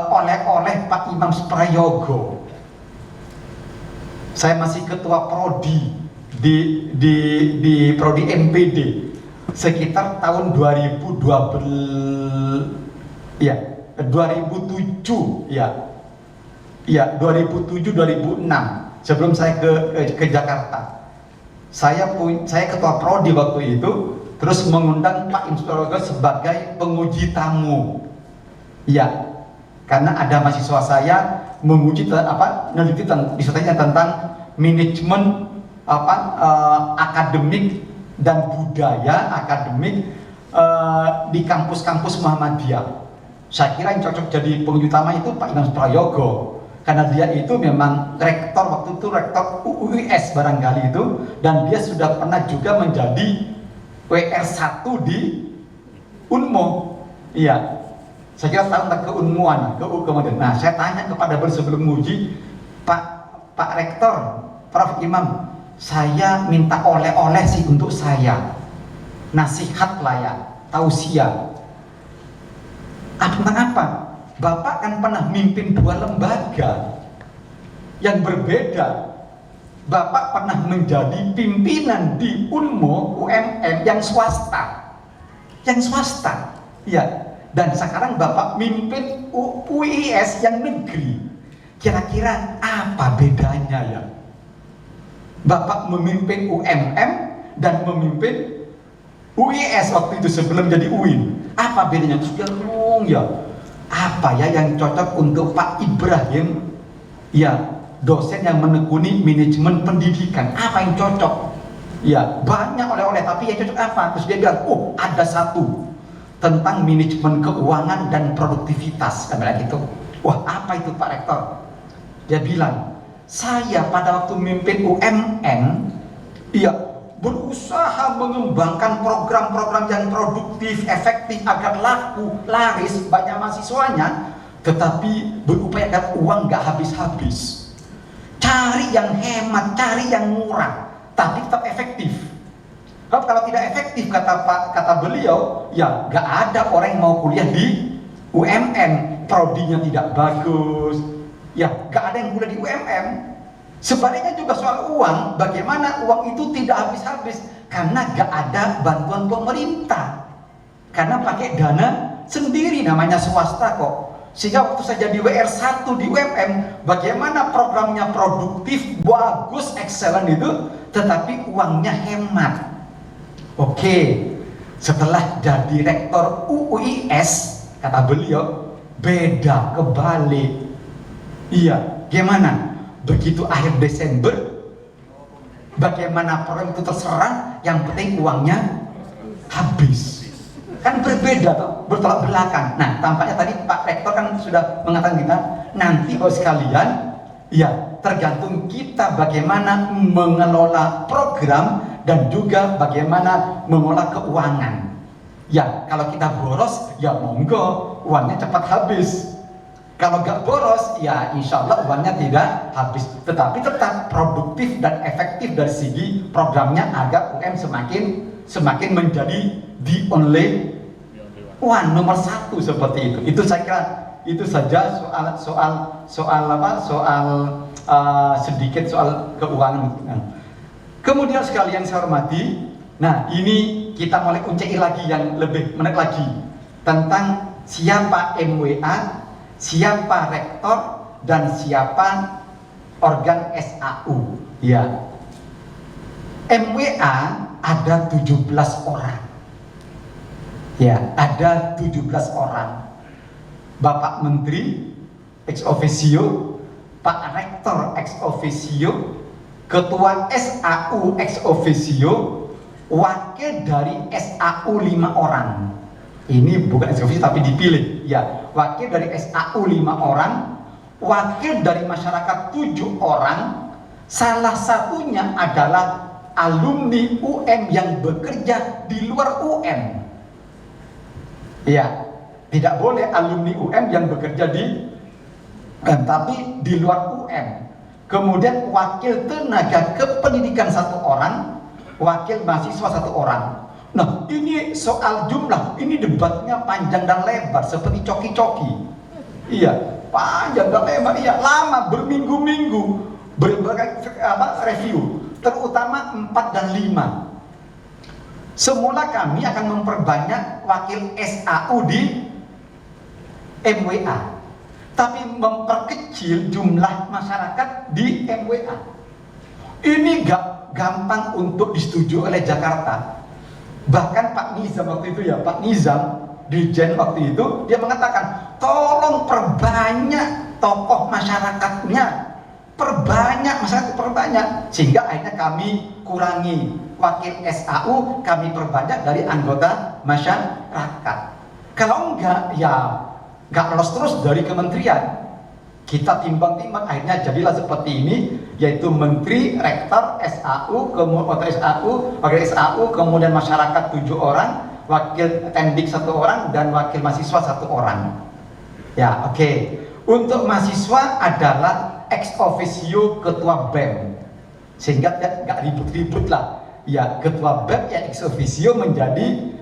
oleh Pak Imam Suprayogo. Saya masih ketua prodi di prodi MPD sekitar tahun 2007 2006 sebelum saya ke Jakarta. Saya ketua prodi waktu itu, terus mengundang Pak Imam Suprayogo sebagai penguji tamu. Ya, karena ada mahasiswa saya menguji meneliti disertasinya tentang manajemen akademik dan budaya akademik di kampus-kampus Muhammadiyah. Saya kira yang cocok jadi penguji utama itu Pak Imam Suprayogo, karena dia itu memang rektor waktu itu, rektor UUIS barangkali itu, dan dia sudah pernah juga menjadi WR1 di Unmo. Iya. Saya kira tahun ke Unmuan, kemudian. Nah, saya tanya kepada beliau sebelum menguji, Pak Rektor, Prof Imam, saya minta oleh-oleh sih untuk saya, nasihat lah ya, tausiah. Tentang apa? Bapak kan pernah mimpin 2 lembaga yang berbeda. Bapak pernah menjadi pimpinan di Unmo, UMM yang swasta, ya. Dan sekarang Bapak mimpin UIS yang negeri. Kira-kira apa bedanya ya? Bapak memimpin UMM dan memimpin UIS waktu itu sebelum jadi UIN. Apa bedanya? Ya, apa ya yang cocok untuk Pak Ibrahim? Ya, dosen yang menekuni manajemen pendidikan. Apa yang cocok? Ya, banyak oleh-oleh, tapi yang cocok apa? Terus dia bilang, oh ada satu. tentang manajemen keuangan dan produktivitas. Kami bilang gitu. Wah, apa itu Pak Rektor? Dia bilang, saya pada waktu memimpin UMN, iya, berusaha mengembangkan program-program yang produktif, efektif agar laku, laris, banyak mahasiswanya, tetapi berupaya agar uang nggak habis-habis. Cari yang hemat, cari yang murah, tapi tetap efektif. Kalau tidak efektif, kata beliau, ya nggak ada orang yang mau kuliah di UMN, prodinya tidak bagus, ya nggak ada yang kuliah di UMN. Sebaliknya juga soal uang, bagaimana uang itu tidak habis-habis karena gak ada bantuan pemerintah, karena pakai dana sendiri, namanya swasta kok. Sehingga waktu saya jadi WR1 di UMM, bagaimana programnya produktif, bagus, excellent itu, tetapi uangnya hemat. Oke, setelah jadi rektor UUIS, kata beliau, beda, kebalik. Iya, gimana? Begitu akhir Desember, bagaimana program itu terserang, yang penting uangnya habis. Kan berbeda toh, bertolak belakang. Nah, tampaknya tadi Pak Rektor kan sudah mengatakan kita, nanti Bapak sekalian, ya tergantung kita bagaimana mengelola program dan juga bagaimana mengolah keuangan. Ya, kalau kita boros, ya monggo, uangnya cepat habis. Kalau nggak boros, ya insya Allah uangnya tidak habis. Tetapi tetap produktif dan efektif dari segi programnya agar UM semakin menjadi the only one, nomor satu seperti itu. Itu saya kira itu saja sedikit soal keuangan. Kemudian sekalian saya hormati, nah ini kita mulai uncai lagi yang lebih menarik lagi tentang siapa MWA, siapa rektor, dan siapa organ SAU. Ya, MWA ada 17 orang. Ya, ada 17 orang. Bapak Menteri ex officio, Pak Rektor ex officio, Ketua SAU ex officio, wakil dari SAU 5 orang. Ini bukan ex officio tapi dipilih. Ya, wakil dari SAU 5 orang, wakil dari masyarakat 7 orang, salah satunya adalah alumni UM yang bekerja di luar UM. Ya, tidak boleh alumni UM yang bekerja di tapi di luar UM. Kemudian wakil tenaga kependidikan 1 orang, wakil mahasiswa 1 orang. Nah, ini soal jumlah, ini debatnya panjang dan lebar seperti coki-coki. Iya, panjang dan lebar, iya, lama, berminggu-minggu, berbagai review, terutama 4 dan 5. Semula kami akan memperbanyak wakil SAU di MWA, tapi memperkecil jumlah masyarakat di MWA. Ini gak gampang untuk disetujui oleh Jakarta. Bahkan Pak Nizam waktu itu, ya Pak Nizam Dirjen waktu itu, dia mengatakan tolong perbanyak tokoh masyarakatnya, perbanyak masyarakat, perbanyak, sehingga akhirnya kami kurangi wakil SAU, kami perbanyak dari anggota masyarakat. Kalau enggak, ya enggak lolos terus dari kementerian. Kita timbang-timbang, akhirnya jadilah seperti ini, yaitu menteri, rektor, SAU, kemudian SAU, wakil SAU, kemudian masyarakat 7 orang, wakil tendik 1 orang, dan wakil mahasiswa 1 orang. Ya, oke. Untuk mahasiswa adalah ex officio ketua BEM, sehingga nggak ribut-ribut lah. Ya, ketua BEM ya ex officio menjadi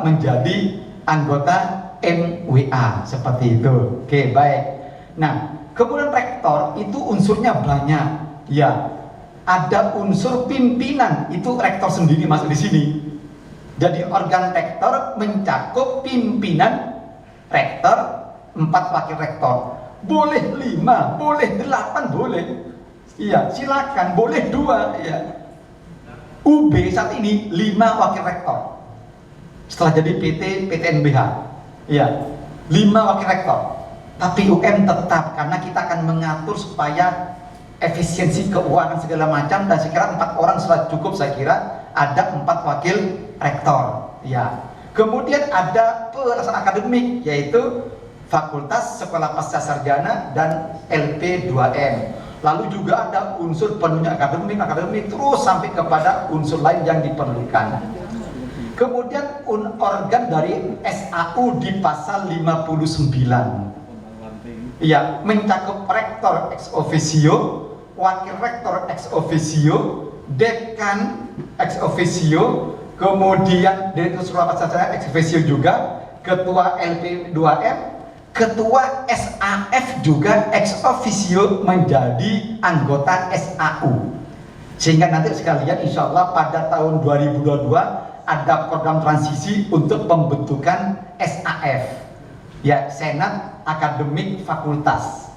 menjadi anggota MWA seperti itu. Oke, baik. Nah, kemudian rektor itu unsurnya banyak. Ya, ada unsur pimpinan, itu rektor sendiri masuk di sini. Jadi organ rektor mencakup pimpinan rektor, 4 wakil rektor. Boleh 5, boleh 8, boleh. Iya, silakan, boleh 2, ya. UB saat ini 5 wakil rektor. Setelah jadi PTNBH. Iya, 5 wakil rektor. Tapi UM tetap, karena kita akan mengatur supaya efisiensi keuangan segala macam, dan saya kira 4 orang sudah cukup. Saya kira ada 4 wakil rektor. Ya, Kemudian ada pelaksanaan akademik, yaitu Fakultas Sekolah Pasca Sarjana dan LP2M. Lalu juga ada unsur penuhnya akademik terus sampai kepada unsur lain yang diperlukan. Kemudian organ dari SAU di pasal 59. Ya, mencakup rektor ex officio, wakil rektor ex officio, dekan ex officio, kemudian direktur sekolah pasca sarjana ex officio juga, ketua LP2M, ketua SAF juga ex officio menjadi anggota SAU. Sehingga nanti sekalian insya Allah pada tahun 2022 ada program transisi untuk pembentukan SAF, ya, Senat Akademik Fakultas.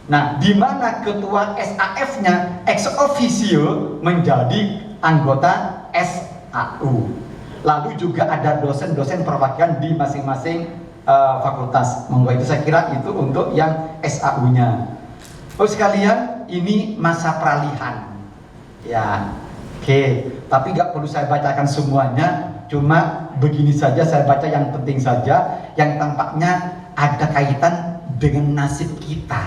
Nah, di mana ketua SAF-nya ex officio menjadi anggota SAU. Lalu juga ada dosen-dosen perwakilan di masing-masing fakultas. Monggo, itu saya kira itu untuk yang SAU-nya. Oh sekalian, ini masa peralihan. Ya, oke. Tapi nggak perlu saya bacakan semuanya. Cuma begini saja, saya baca yang penting saja, yang tampaknya ada kaitan dengan nasib kita.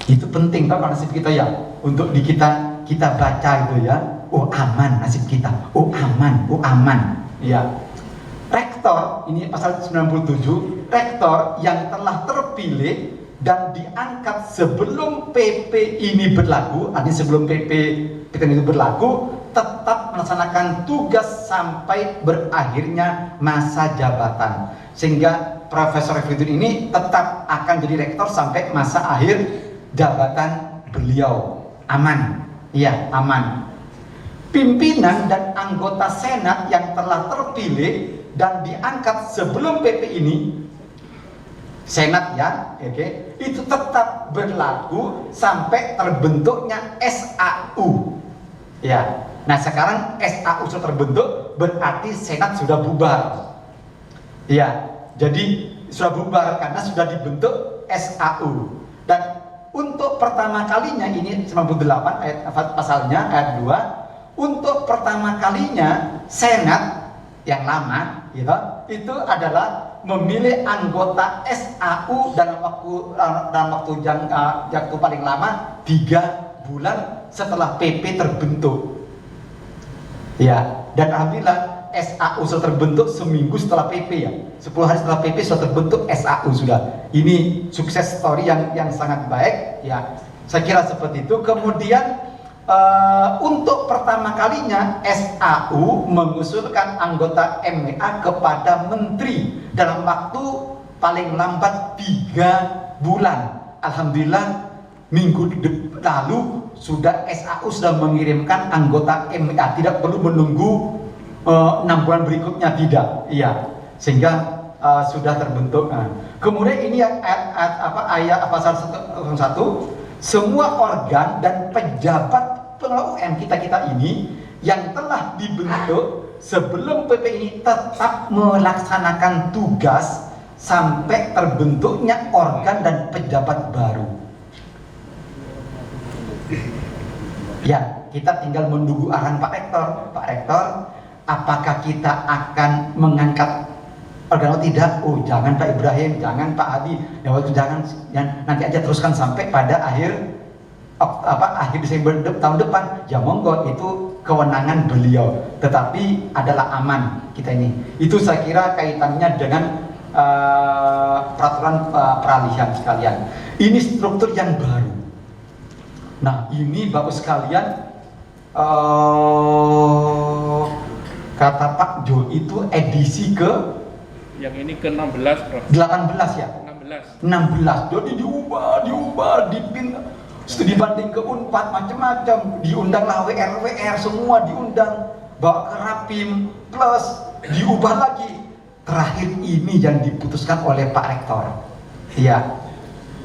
Itu penting tau nasib kita ya, untuk di kita baca itu ya. Oh aman nasib kita, oh aman, ya. Rektor, ini pasal 97, rektor yang telah terpilih dan diangkat sebelum PP ini berlaku, artinya sebelum PP itu berlaku, tetap melaksanakan tugas sampai berakhirnya masa jabatan. Sehingga Profesor Refidun ini tetap akan jadi rektor sampai masa akhir jabatan beliau. Aman, iya aman. Pimpinan dan anggota Senat yang telah terpilih dan diangkat sebelum PP ini, Senat ya, oke, itu tetap berlaku sampai terbentuknya SAU. Ya, nah sekarang SAU sudah terbentuk, berarti Senat sudah bubar. Ya, jadi sudah bubar karena sudah dibentuk SAU. Dan untuk pertama kalinya ini 98 ayat pasalnya ayat 2. Untuk pertama kalinya Senat yang lama gitu, itu adalah memilih anggota SAU dalam waktu yang paling lama 3 bulan setelah PP terbentuk. Ya, dan alhamdulillah SAU sudah terbentuk seminggu setelah PP ya. 10 hari setelah PP sudah terbentuk SAU sudah. Ini sukses story yang sangat baik ya. Saya kira seperti itu. Kemudian untuk pertama kalinya SAU mengusulkan anggota MWA kepada menteri dalam waktu paling lambat 3 bulan. Alhamdulillah minggu lalu sudah SAU sudah mengirimkan anggota MWA, tidak perlu menunggu 6 bulan berikutnya, tidak. Iya, sehingga sudah terbentuk. Kemudian ini ayat pasal 101, semua organ dan pejabat pengelola UM kita ini yang telah dibentuk sebelum PP ini tetap melaksanakan tugas sampai terbentuknya organ dan pejabat baru. Ya, kita tinggal menunggu arahan Pak Rektor. Pak Rektor, apakah kita akan mengangkat organ atau tidak? Oh, jangan Pak Ibrahim, jangan Pak Hadi, jangan, nanti aja teruskan sampai pada akhir Desember tahun depan. Ya monggo, itu kewenangan beliau, tetapi adalah aman kita ini. Itu saya kira kaitannya dengan peraturan peralihan sekalian. Ini struktur yang baru. Nah, ini Bapak sekalian, kata Pak Jo itu edisi ke yang ini ke-16, Prof. 18 ya? 16. Jadi diubah, dipindah. Dibanding ke Unpad macam-macam, diundanglah WR semua diundang, bawa ke Rapim plus diubah lagi. Terakhir ini yang diputuskan oleh Pak Rektor, ya,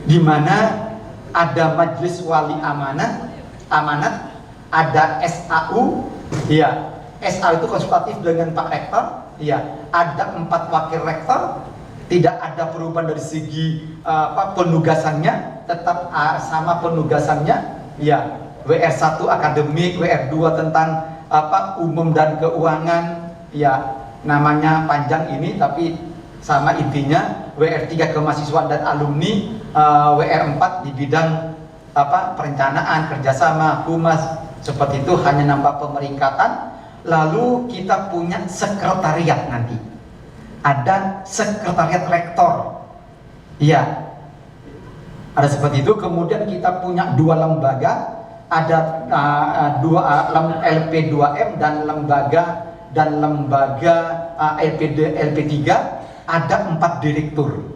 di mana ada Majelis Wali Amanat, ada SAU, ya, SAU itu konsultatif dengan Pak Rektor, ya, ada 4 wakil rektor. Tidak ada perubahan dari segi penugasannya, tetap sama penugasannya, ya. WR1 akademik, WR2 tentang umum dan keuangan, ya. namanya panjang ini, tapi sama intinya WR3 kemahasiswaan dan alumni, WR4 di bidang perencanaan, kerjasama, humas, seperti itu, hanya nambah pemeringkatan. Lalu kita punya sekretariat nanti, ada sekretariat rektor, iya, ada seperti itu. Kemudian kita punya 2 lembaga, ada 2 LP2M dan lembaga LP3, ada 4 direktur,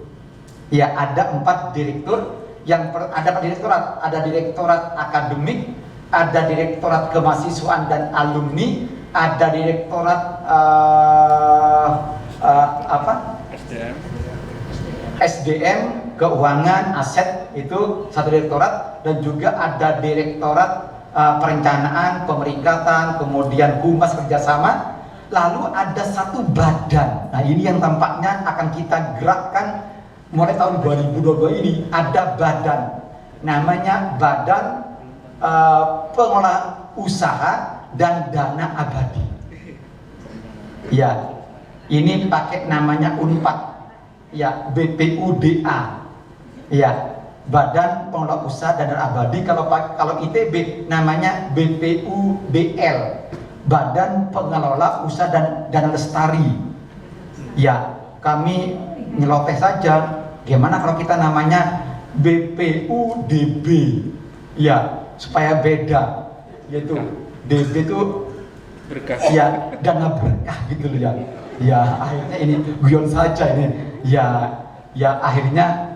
ya, ada 4 direktur. Ada direktorat, ada direktorat akademik, ada direktorat kemahasiswaan dan alumni, ada direktorat SDM, keuangan, aset, itu satu direktorat, dan juga ada direktorat perencanaan, pemeringkatan, kemudian humas, kerjasama. Lalu ada satu badan, nah ini yang tampaknya akan kita gerakkan mulai tahun 2022 ini. Ada badan, namanya Badan Pengelola Usaha dan Dana Abadi. Ya, ini pakai namanya Unpad, ya, BPUDA, ya, Badan Pengelola Usaha dan Dana Abadi. Kalau ITB namanya BPUDL, Badan Pengelola Usaha dan Dana Lestari. Ya, kami nyeloteh saja. Gimana kalau kita namanya BPUDB, ya, supaya beda, yaitu DB itu berkah, ya, dana berkah gitu loh, ya. Ya, akhirnya ini guyon saja ini, ya, akhirnya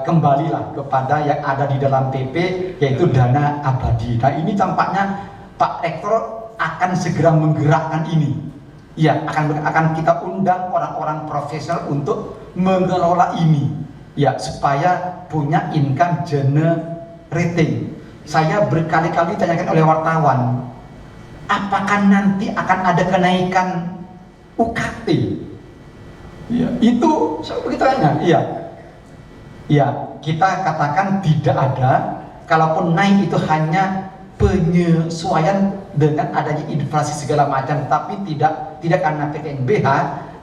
kembalilah kepada yang ada di dalam PP, yaitu dana abadi. Nah, ini tampaknya Pak Rektor akan segera menggerakkan ini. Ya, akan kita undang orang-orang profesional untuk mengelola ini, ya, supaya punya income generating. Saya berkali-kali ditanyakan oleh wartawan, apakah nanti akan ada kenaikan UKT? Ya, itu saya begitu tanya. Iya, ya, kita katakan tidak ada. Kalaupun naik itu hanya penyesuaian dengan adanya inflasi segala macam, tapi tidak karena PKNBH,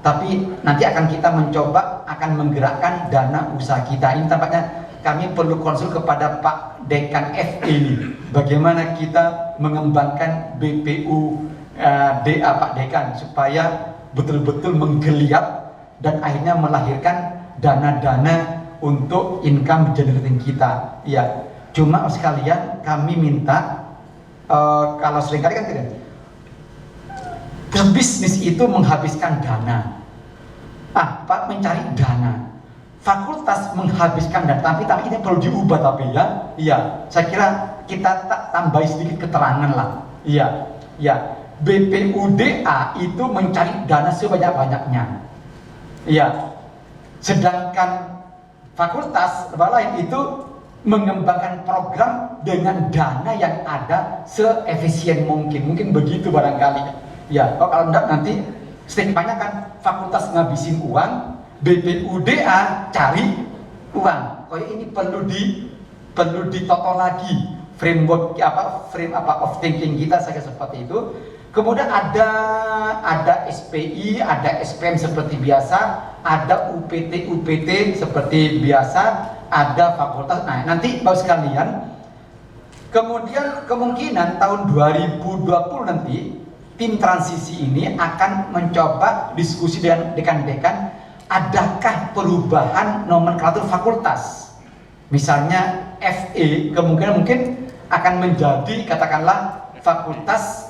tapi nanti akan kita mencoba akan menggerakkan dana usaha kita. Ini tampaknya kami perlu konsul kepada Pak Dekan FE ini, bagaimana kita mengembangkan BPUDA Pak Dekan supaya betul-betul menggeliat dan akhirnya melahirkan dana-dana untuk income generating kita. Ya, cuma sekalian kami minta, kalau seringkali kan tidak, berbisnis itu menghabiskan dana, Pak mencari dana, fakultas menghabiskan dana, tapi ini perlu diubah, tapi ya, saya kira kita tak tambahi sedikit keterangan lah, ya, BPUDA itu mencari dana sebanyak-banyaknya, ya, sedangkan fakultas lain itu mengembangkan program dengan dana yang ada seefisien mungkin begitu barangkali. Ya, kalau enggak nanti stigmanya kan fakultas ngabisin uang, BPUDA cari uang. Kayak ini perlu ditoto lagi framework of thinking kita, saya seperti itu. Kemudian ada SPI, ada SPM seperti biasa, ada UPT seperti biasa, ada fakultas. Nah, nanti Bapak sekalian, kemudian kemungkinan tahun 2020 nanti tim transisi ini akan mencoba diskusi dengan dekan-dekan, adakah perubahan nomenklatur fakultas. Misalnya FE kemungkinan mungkin akan menjadi katakanlah fakultas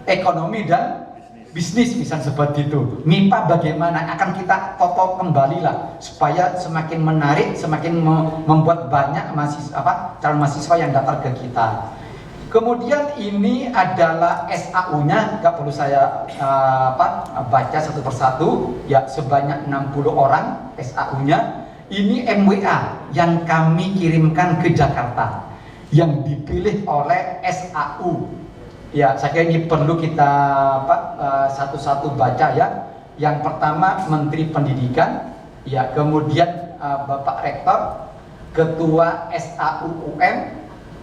ekonomi dan bisnis, misalnya seperti itu. MIPA bagaimana, akan kita toto kembali lah supaya semakin menarik, semakin membuat banyak calon mahasiswa yang datang ke kita. Kemudian ini adalah SAU-nya, nggak perlu saya baca satu persatu, ya, sebanyak 60 orang SAU-nya. Ini MWA yang kami kirimkan ke Jakarta, yang dipilih oleh SAU. Ya, saya kira ini perlu kita satu-satu baca, ya. Yang pertama Menteri Pendidikan, ya, kemudian Bapak Rektor, Ketua SAUUM,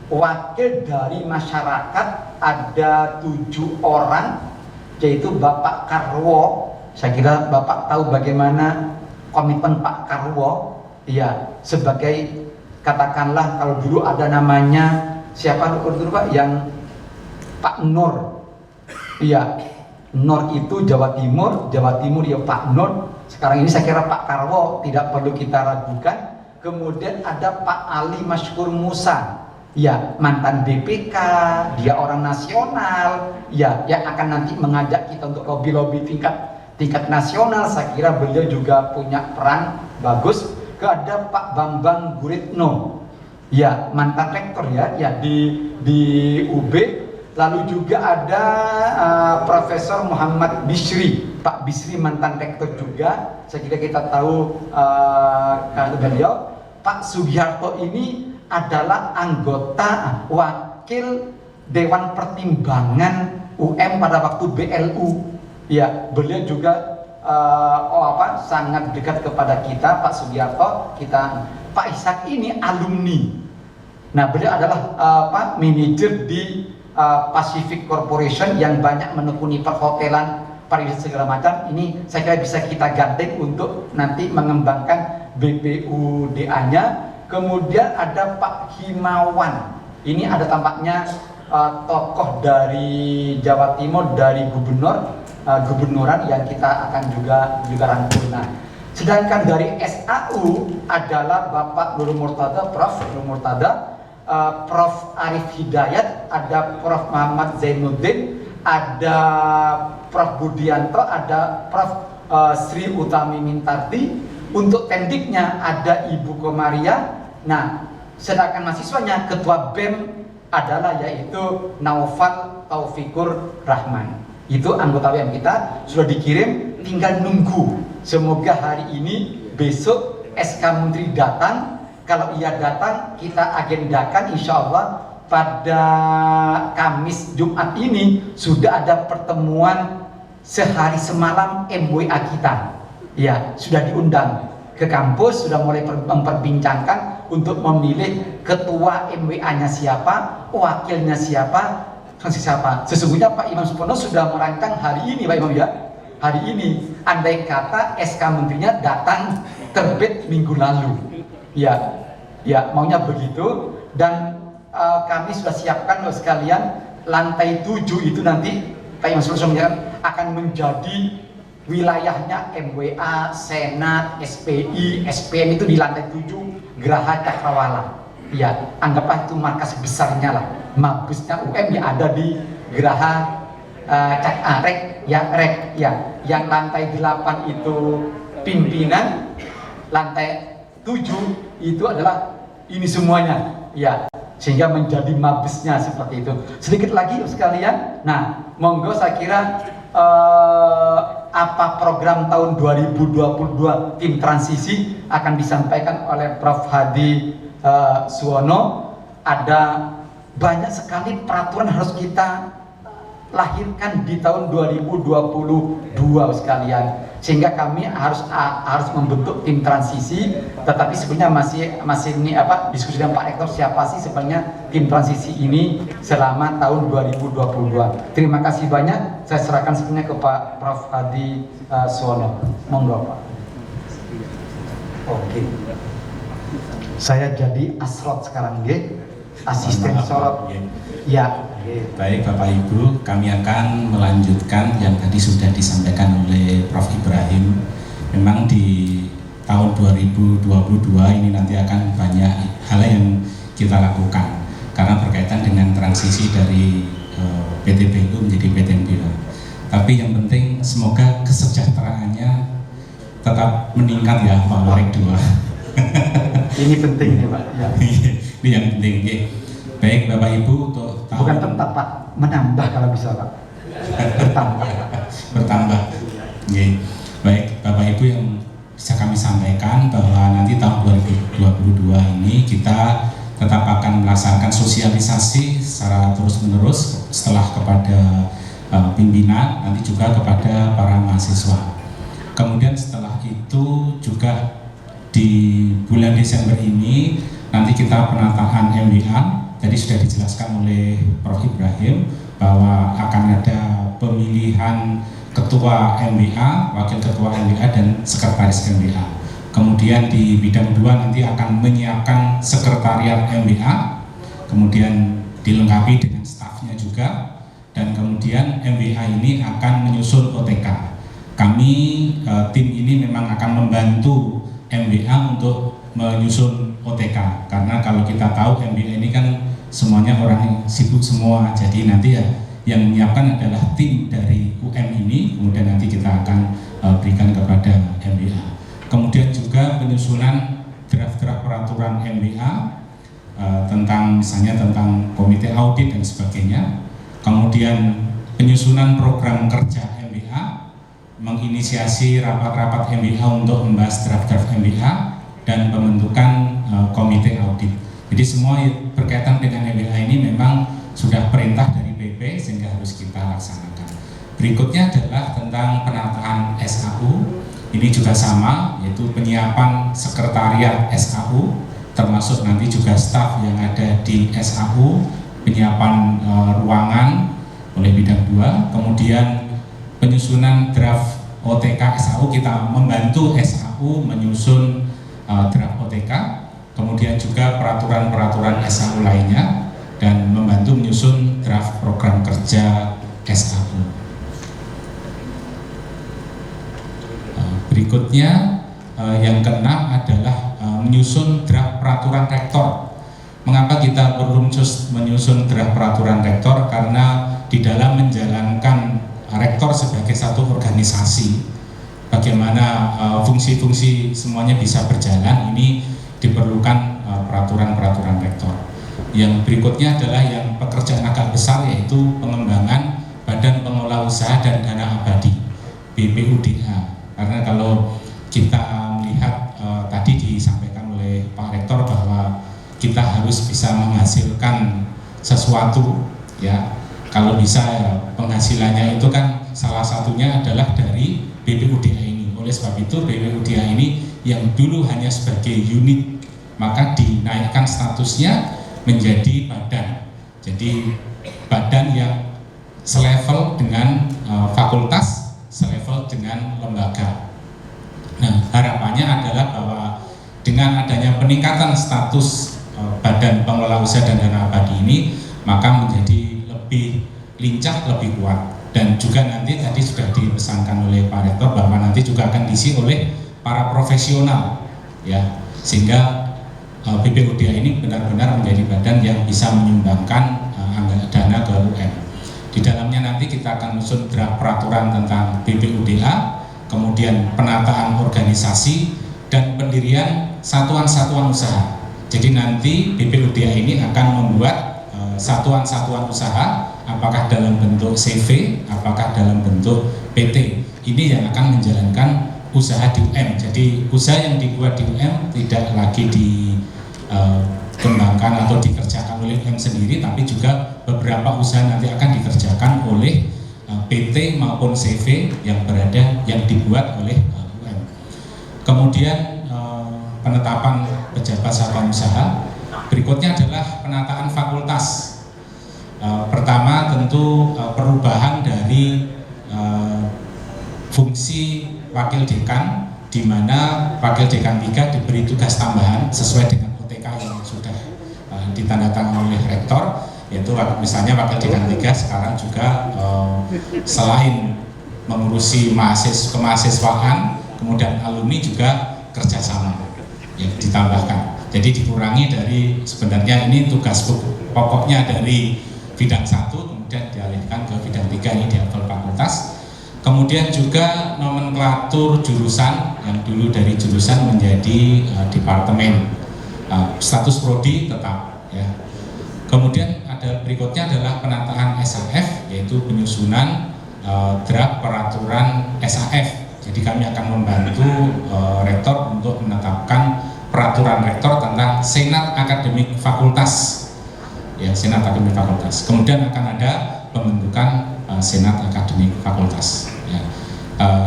wakil dari masyarakat ada 7 orang, yaitu Bapak Karwo. Saya kira Bapak tahu bagaimana komitmen Pak Karwo, ya, sebagai katakanlah kalau dulu ada namanya siapa dulu Pak yang Pak Nur, iya, Nur itu Jawa Timur ya Pak Nur. Sekarang ini saya kira Pak Karwo tidak perlu kita ragukan. Kemudian ada Pak Ali Masykur Musa, ya, mantan BPK, dia orang nasional, ya, yang akan nanti mengajak kita untuk lobby-lobby tingkat nasional. Saya kira beliau juga punya peran bagus. Ada Pak Bambang Guritno, ya, mantan rektor ya di UB. Lalu juga ada Profesor Muhammad Bisri, Pak Bisri mantan rektor juga. Saya kira kita tahu beliau. Pak Sugiharto ini adalah anggota wakil Dewan Pertimbangan UM pada waktu BLU. Ya, beliau juga sangat dekat kepada kita, Pak Sugiharto. Pak Ishak ini alumni. Nah, beliau adalah manajer di Pacific Corporation yang banyak menekuni perhotelan, pariwisata segala macam. Ini saya kira bisa kita gandeng untuk nanti mengembangkan BPUDA-nya. Kemudian ada Pak Himawan. Ini ada tampaknya tokoh dari Jawa Timur, dari gubernuran yang kita akan juga rangkul. Nah, sedangkan dari SAU adalah Bapak Nur Murtada, Prof. Nur Murtada, Prof. Arif Hidayat, ada Prof. Muhammad Zainuddin, ada Prof. Budianto, ada Prof. Sri Utami Mintarti. Untuk tendiknya ada Ibu Komaria. Nah, sedangkan mahasiswanya ketua BEM adalah yaitu Naufal Taufikur Rahman. Itu anggota BEM kita sudah dikirim, tinggal nunggu. Semoga hari ini, besok SK Menteri datang. Kalau ia datang, kita agendakan insya Allah pada Kamis Jumat ini sudah ada pertemuan sehari semalam MWA kita. Ya, sudah diundang ke kampus, sudah mulai memperbincangkan untuk memilih ketua MWA-nya siapa, wakilnya siapa. Sesungguhnya Pak Imam Supono sudah merancang hari ini, Pak Imam ya. Hari ini, andai kata SK Menterinya datang terbit minggu lalu. Ya, maunya begitu. Dan kami sudah siapkan loh sekalian, lantai 7 itu nanti Pak Imam Supono akan menjadi wilayahnya MWA, Senat, SPI, SPM itu di lantai 7 Geraha Cakrawala. Ya, anggaplah itu markas besarnya lah. Mabesnya UM yang ada di Geraha Rek. Yang lantai 8 itu pimpinan, lantai 7 itu adalah ini semuanya. Ya, sehingga menjadi mabesnya seperti itu. Sedikit lagi sekalian. Nah, monggo saya kira apa program tahun 2022 tim transisi akan disampaikan oleh Prof. Hadi Suwono. Ada banyak sekali peraturan harus kita lahirkan di tahun 2022 sekalian, sehingga kami harus membentuk tim transisi. Tetapi sebenarnya masih ini diskusi dengan Pak Rektor siapa sih sebenarnya tim transisi ini selama tahun 2022. Terima kasih banyak. Saya serahkan sebenarnya ke Pak Prof. Hadi Suwono. Monggo Pak. Oke. Saya jadi asrot sekarang, asisten sorot. Ya. Baik Bapak Ibu, kami akan melanjutkan yang tadi sudah disampaikan oleh Prof. Ibrahim. Memang di tahun 2022 ini nanti akan banyak hal yang kita lakukan karena berkaitan dengan transisi dari PTBU menjadi PTNBH. Tapi yang penting semoga kesejahteraannya tetap meningkat ya Pak Warik 2. Ini penting ya Pak. Ya. Ini yang penting. Baik Bapak Ibu, untuk bukan tetap Pak, menambah kalau bisa Pak. Bertambah. Baik Bapak Ibu, yang bisa kami sampaikan bahwa nanti tahun 2022 ini kita tetap akan melaksanakan sosialisasi secara terus-menerus setelah kepada pimpinan, nanti juga kepada para mahasiswa. Kemudian setelah itu juga di bulan Desember ini nanti kita penataan MWA. Tadi sudah dijelaskan oleh Prof. Ibrahim bahwa akan ada pemilihan ketua MBA, wakil ketua MBA, dan sekretaris MBA. Kemudian di bidang 2 nanti akan menyiapkan sekretariat MBA, kemudian dilengkapi dengan stafnya juga, dan kemudian MBA ini akan menyusun OTK. Kami tim ini memang akan membantu MBA untuk menyusun OTK, karena kalau kita tahu MBA ini kan semuanya orang yang sibuk semua, jadi nanti ya yang menyiapkan adalah tim dari UM ini, kemudian nanti kita akan berikan kepada MBA. Kemudian juga penyusunan draft-draft peraturan MBA tentang misalnya tentang komite audit dan sebagainya. Kemudian penyusunan program kerja MBA, menginisiasi rapat-rapat MBA untuk membahas draft-draft MBA, dan pembentukan komite audit. Jadi semua berkaitan dengan MBA ini memang sudah perintah dari PP sehingga harus kita laksanakan. Berikutnya adalah tentang penataan SAU. Ini juga sama, yaitu penyiapan sekretariat SAU, termasuk nanti juga staf yang ada di SAU, penyiapan ruangan oleh bidang 2, kemudian penyusunan draft OTK SAU, kita membantu SAU menyusun draft OTK, kemudian juga peraturan-peraturan SAU lainnya, dan membantu menyusun draft program kerja SAU. Berikutnya yang keenam adalah menyusun draft peraturan rektor. Mengapa kita perlu menyusun draft peraturan rektor? Karena di dalam menjalankan rektor sebagai satu organisasi, bagaimana fungsi-fungsi semuanya bisa berjalan, ini diperlukan peraturan-peraturan rektor. Yang berikutnya adalah yang pekerjaan agak besar, yaitu pengembangan Badan Pengelola Usaha dan Dana Abadi (BPUDA). Karena kalau kita melihat tadi disampaikan oleh Pak Rektor bahwa kita harus bisa menghasilkan sesuatu, ya. Kalau bisa ya, penghasilannya itu kan salah satunya adalah dari BPUDA ini. Oleh sebab itu BPUDA ini yang dulu hanya sebagai unit, maka dinaikkan statusnya menjadi badan. Jadi badan yang selevel dengan fakultas, selevel dengan lembaga. Nah, harapannya adalah bahwa dengan adanya peningkatan status Badan Pengelola Usaha dan Dana Abadi ini, maka menjadi lebih lincah, lebih kuat. Dan juga nanti tadi sudah dipesankan oleh Pak Rektor bahwa nanti juga akan diisi oleh para profesional, ya, sehingga BPUDA ini benar-benar menjadi badan yang bisa menyumbangkan dana ke UM. Di dalamnya nanti kita akan menyusun draft peraturan tentang BPUDA, kemudian penataan organisasi dan pendirian satuan-satuan usaha. Jadi nanti BPUDA ini akan membuat satuan-satuan usaha, apakah dalam bentuk CV, apakah dalam bentuk PT. Ini yang akan menjalankan usaha di UM. Jadi usaha yang dibuat di UM tidak lagi dikembangkan atau dikerjakan oleh UM sendiri, tapi juga beberapa usaha nanti akan dikerjakan oleh PT maupun CV yang dibuat oleh UM. Kemudian penetapan pejabat satuan usaha. Berikutnya adalah penataan fakultas. Pertama tentu perubahan dari fungsi wakil dekan, di mana wakil dekan 3 diberi tugas tambahan sesuai dengan OTK yang sudah ditandatangani oleh rektor, yaitu misalnya wakil dekan 3 sekarang juga selain mengurusi kemahasiswaan, kemudian alumni juga kerjasama yang ditambahkan. Jadi dikurangi dari, sebenarnya ini tugas pokoknya dari bidang 1, kemudian dialihkan ke bidang 3, ini di level fakultas. Kemudian juga nomenklatur jurusan yang dulu dari jurusan menjadi departemen, status prodi tetap, ya. Kemudian ada berikutnya adalah penataan SAF, yaitu penyusunan draft peraturan SAF. Jadi kami akan membantu rektor untuk menetapkan peraturan rektor tentang senat akademik fakultas, ya, senat akademik fakultas. Kemudian akan ada pembentukan senat akademik fakultas, ya.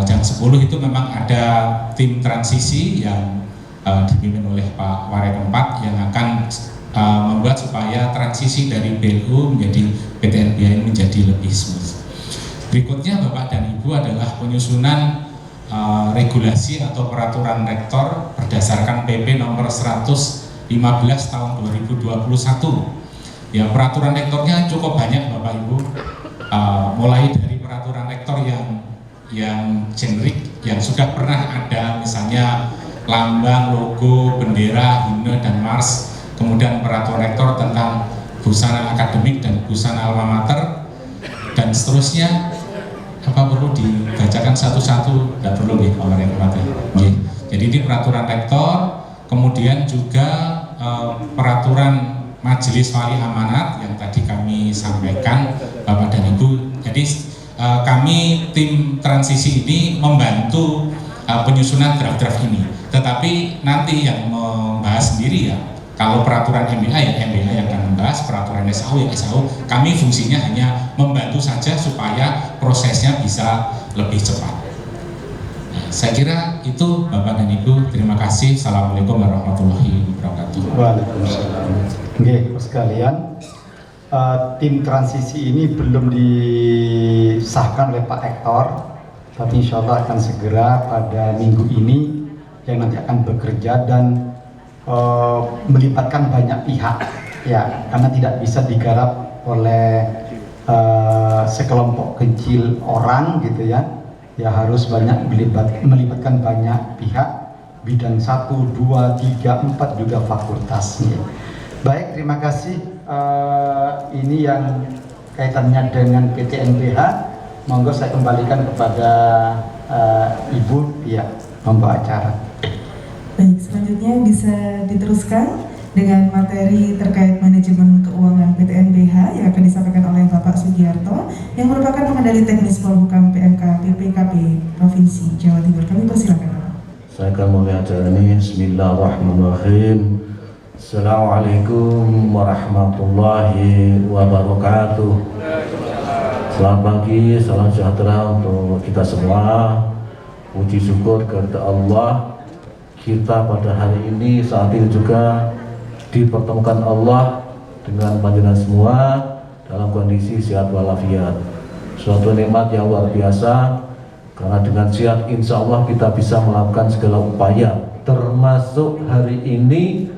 Jam 10 itu memang ada tim transisi yang dipimpin oleh Pak Warekempat yang akan membuat supaya transisi dari BLU menjadi PTNBH ini menjadi lebih smooth. Berikutnya Bapak dan Ibu adalah penyusunan regulasi atau peraturan rektor berdasarkan PP nomor 115 tahun 2021. Ya, peraturan rektornya cukup banyak Bapak Ibu, mulai dari peraturan rektor yang generik, yang sudah pernah ada, misalnya lambang, logo, bendera, himne, dan mars. Kemudian peraturan rektor tentang busana akademik dan busana alma mater, dan seterusnya. Apa perlu dibacakan satu-satu? Tidak perlu nih kalau rektor. Jadi ini peraturan rektor, kemudian juga peraturan majelis wali amanat yang tadi kami sampaikan Bapak dan Ibu. Jadi kami tim transisi ini membantu penyusunan draft-draft ini. Tetapi nanti yang membahas sendiri ya, kalau peraturan MBH ya MBH yang akan membahas, peraturan SAU ya SAU. Kami fungsinya hanya membantu saja supaya prosesnya bisa lebih cepat. Nah, saya kira itu Bapak dan Ibu. Terima kasih. Assalamualaikum warahmatullahi wabarakatuh. Waalaikumsalam. Oke, sekalian, tim transisi ini belum disahkan oleh Pak Rektor, tapi insya Allah akan segera pada minggu ini yang nanti akan bekerja dan melibatkan banyak pihak, ya, karena tidak bisa digarap oleh sekelompok kecil orang gitu ya. Ya harus banyak melibatkan banyak pihak, bidang 1, 2, 3, 4 juga fakultas. Ya. Baik, terima kasih. Ini yang kaitannya dengan PTNBH. Monggo saya kembalikan kepada Ibu, ya, membawa acara. Baik, selanjutnya bisa diteruskan dengan materi terkait manajemen keuangan PTNBH yang akan disampaikan oleh Bapak Sugiarto yang merupakan pengendali teknis Polhukam PMK BPKP Provinsi Jawa Timur. Kami persilakan Bapak. Saya akan mulai acara ini. Bismillahirrahmanirrahim. Assalamualaikum warahmatullahi wabarakatuh. Selamat pagi, salam sejahtera untuk kita semua. Puji syukur kepada Allah, kita pada hari ini saat ini juga dipertemukan Allah dengan panjenengan semua dalam kondisi sehat walafiat. Suatu nikmat yang luar biasa, karena dengan sehat insya Allah kita bisa melakukan segala upaya, termasuk hari ini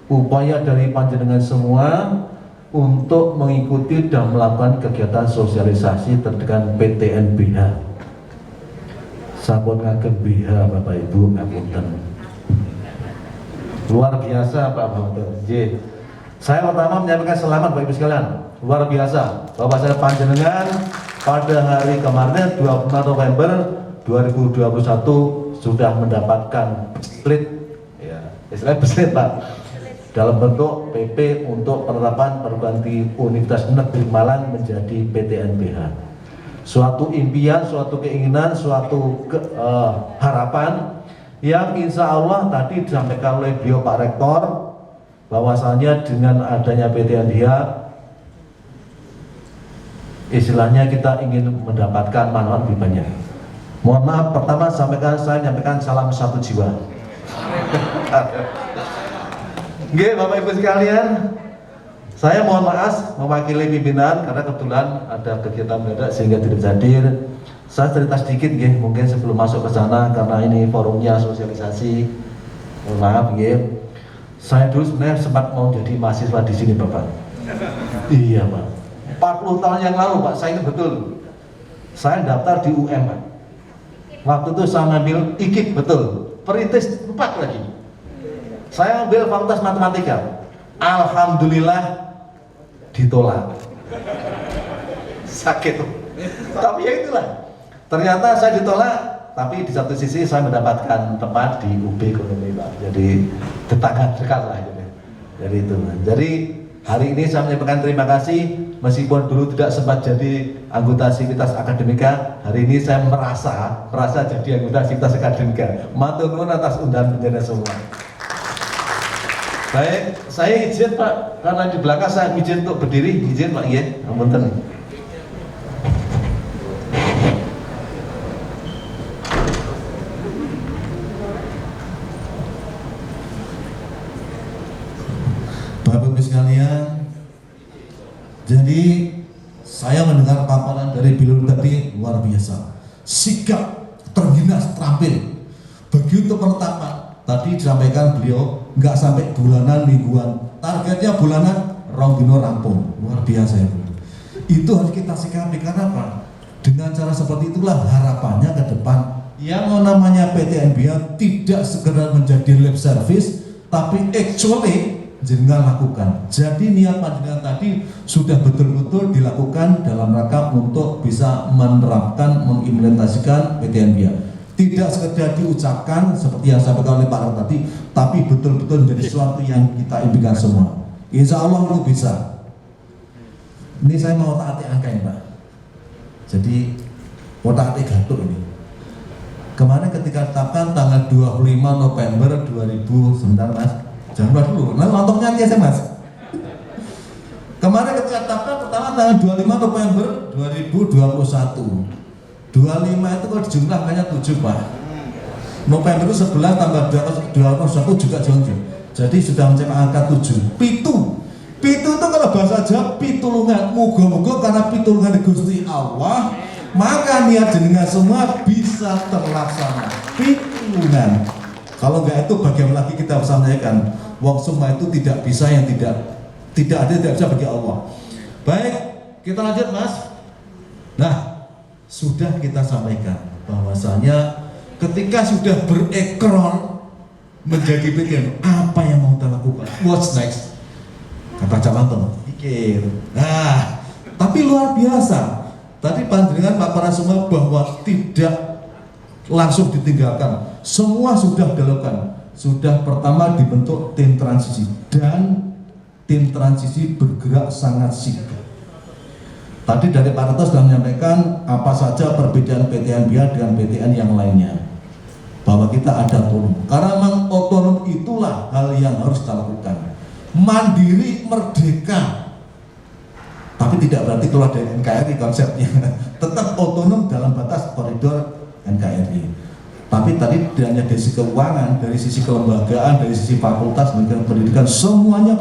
upaya dari panjenengan semua untuk mengikuti dan melakukan kegiatan sosialisasi terkait PTNBH. Sampun ngagem BH Bapak Ibu ngapunten. Luar biasa Pak Bante. Saya pertama menyampaikan selamat Bapak Ibu sekalian. Luar biasa Bapak saya panjenengan pada hari kemarin 25 November 2021 sudah mendapatkan split, ya, istilahnya split Pak, dalam bentuk PP untuk penerapan perguruan tinggi Universitas Negeri Malang menjadi PTNBH. Suatu impian, suatu keinginan, suatu harapan yang insya Allah tadi disampaikan oleh beliau Pak Rektor, bahwasanya dengan adanya PTNBH istilahnya kita ingin mendapatkan manfaat lebih banyak. Mohon maaf, pertama saya menyampaikan salam satu jiwa. Oke, Bapak Ibu sekalian, saya mohon maaf mewakili pimpinan karena kebetulan ada kegiatan mendadak sehingga tidak bisa hadir. Saya cerita sedikit, mungkin sebelum masuk ke sana karena ini forumnya sosialisasi. Mohon maaf, saya dulu sebenarnya sempat mau jadi mahasiswa di sini, Bapak. Iya, Pak. 40 tahun yang lalu, Pak, saya ingat betul. Saya daftar di UM, Pak. Waktu itu saya ngambil IKIP, betul. Perintis 4 lagi. Saya ambil fakultas matematika. Alhamdulillah ditolak. Sakit. Tapi ya itulah. Ternyata saya ditolak, tapi di satu sisi saya mendapatkan tempat di UB Ekonomi, Pak. Jadi tetangga dekat lah gitu. Jadi itu. Jadi hari ini saya menyampaikan terima kasih, meskipun dulu tidak sempat jadi anggota Sivitas Akademika, hari ini saya merasa jadi anggota Sivitas Akademika. Matur nuwun atas undangan penjana semua. Baik, saya izin Pak, karena di belakang saya izin untuk berdiri, izin Pak, iya, amunten. Bapak Ibu sekalian, jadi saya mendengar paparan dari beliau tadi luar biasa, sikap terginas terampil. Begitu pertama tadi disampaikan beliau nggak sampai bulanan, mingguan, targetnya bulanan, dino rampung, luar biasa itu. Itu harus kita sikapi, karena apa? Dengan cara seperti itulah harapannya ke depan yang namanya PT NBH tidak sekedar menjadi lip service, tapi actually jenengan lakukan. Jadi niat panjenengan tadi sudah betul-betul dilakukan dalam rangka untuk bisa menerapkan, mengimplementasikan PT NBH. Tidak sekedar diucapkan seperti yang sampaikan oleh Pak Rat tadi, tapi betul-betul menjadi sesuatu yang kita impikan semua. Insya Allah itu bisa. Ini saya mau taati angka ini, Pak. Jadi mau taati gatuk ini. Kemarin ketika ditetapkan tanggal 25 November 2009, Mas. Jangan lupa dulu, nah nontonnya aja Mas. Kemarin ketika ditetapkan pertama tanggal 25 November 2021. 25 itu kalau dijumlah hanya 7, Pak. November itu 11 tambah 21 juga jauh. Jadi sudah mencapai angka 7. Pitu itu kalau bahasa Jawa pitulungan. Moga-moga karena pitulungan Gusti Allah, maka niat jenengan semua bisa terlaksana. Pitulungan. Kalau enggak itu bagaimana lagi kita bisa menanyakan? Wong semua itu tidak bisa, yang tidak ada tidak bisa bagi Allah. Baik, kita lanjut Mas. Nah, sudah kita sampaikan bahwasanya ketika sudah berekor menjadi PT, apa yang mau kita lakukan? What's next? Kata Camanten, pikir. Nah, tapi luar biasa. Tadi pandangan Pak para semua bahwa tidak langsung ditinggalkan. Semua sudah dilakukan. Sudah pertama dibentuk tim transisi, dan tim transisi bergerak sangat sigap. Tadi dari Pak Reto sudah menyampaikan apa saja perbedaan PTN NBH dengan PTN yang lainnya. Bahwa kita ada otonom. Karena memang otonom itulah hal yang harus kita lakukan. Mandiri, merdeka. Tapi tidak berarti keluar dari NKRI konsepnya. Tetap otonom dalam batas koridor NKRI. Tapi tadi tidak hanya dari sisi keuangan, dari sisi kelembagaan, dari sisi fakultas, pendidikan, semuanya.